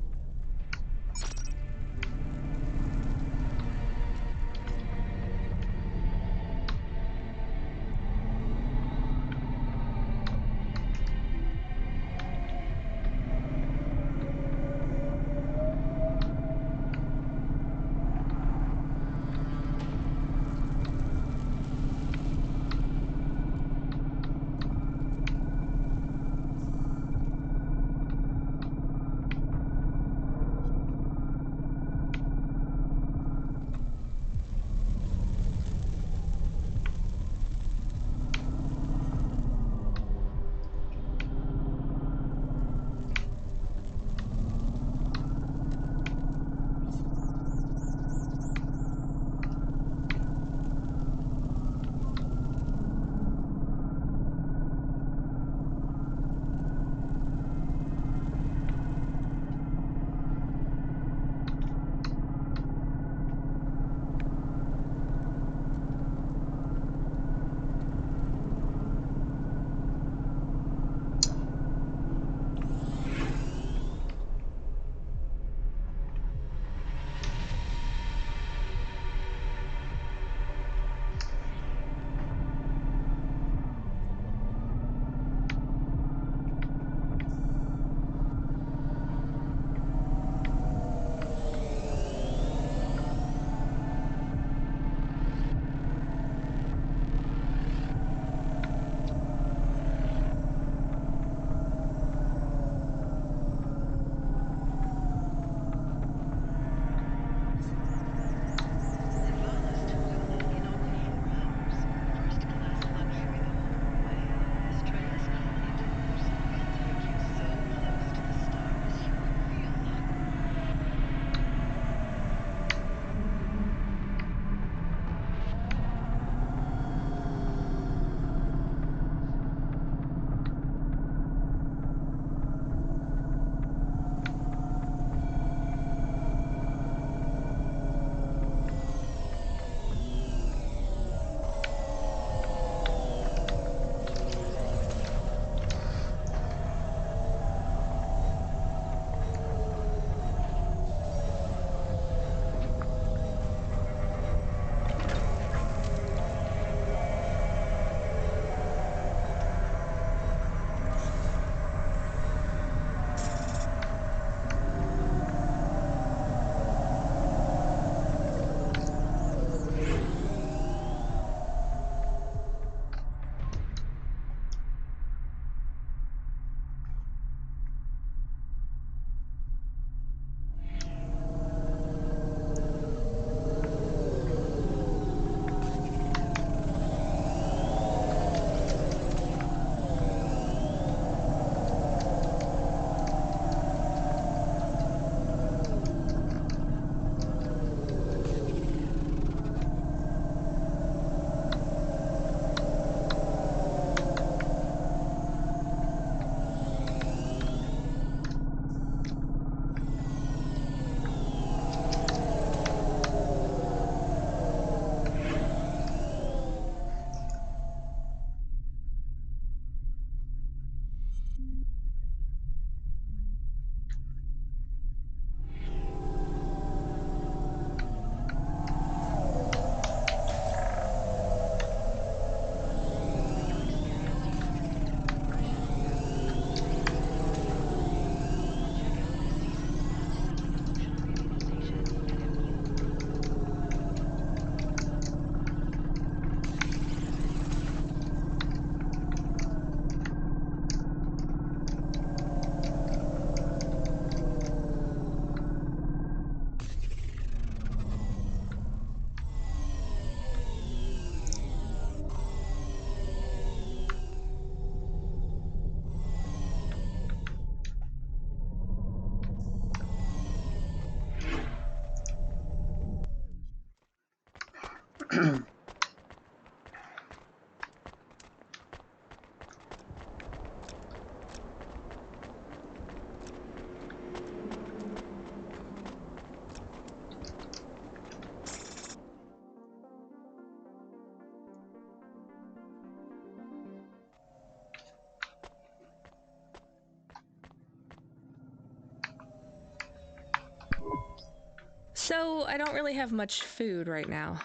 So, I don't really have much food right now.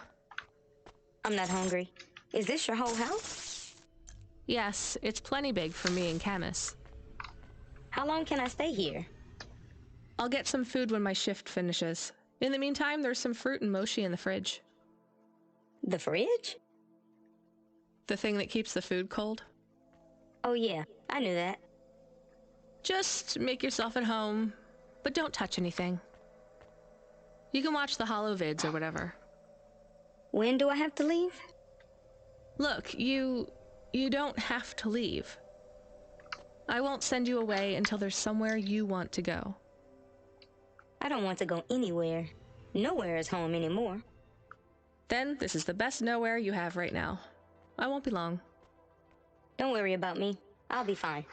I'm not hungry. Is this your whole house? Yes, it's plenty big for me and Camus. How long can I stay here? I'll get some food when my shift finishes. In the meantime, there's some fruit and mochi in the fridge. The fridge? The thing that keeps the food cold? Oh yeah, I knew that. Just make yourself at home, but don't touch anything. You can watch the holo vids or whatever. When do I have to leave? Look, you don't have to leave. I won't send you away until there's somewhere you want to go. I don't want to go anywhere. Nowhere is home anymore. Then this is the best nowhere you have right now. I won't be long. Don't worry about me. I'll be fine.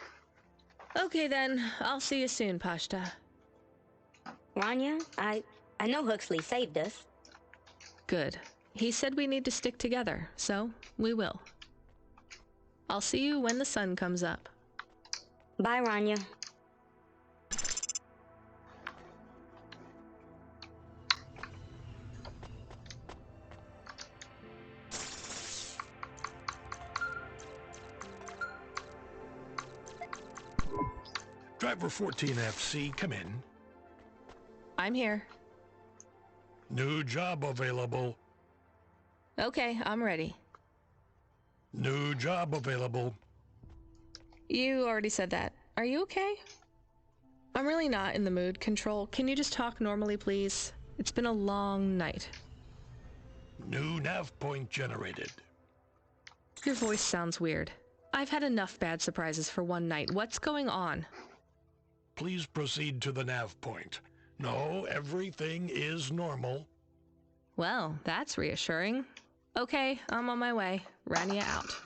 Okay then, I'll see you soon, Pashta. Rania, I know Huxley saved us. Good. He said we need to stick together, so we will. I'll see you when the sun comes up. Bye, Rania. Driver 14FC, come in. I'm here. New job available. Okay, I'm ready. New job available. You already said that. Are you okay? I'm really not in the mood, Control. Can you just talk normally, please? It's been a long night. New nav point generated. Your voice sounds weird. I've had enough bad surprises for one night. What's going on? Please proceed to the nav point. No, everything is normal. Well, that's reassuring. Okay, I'm on my way. Rania out.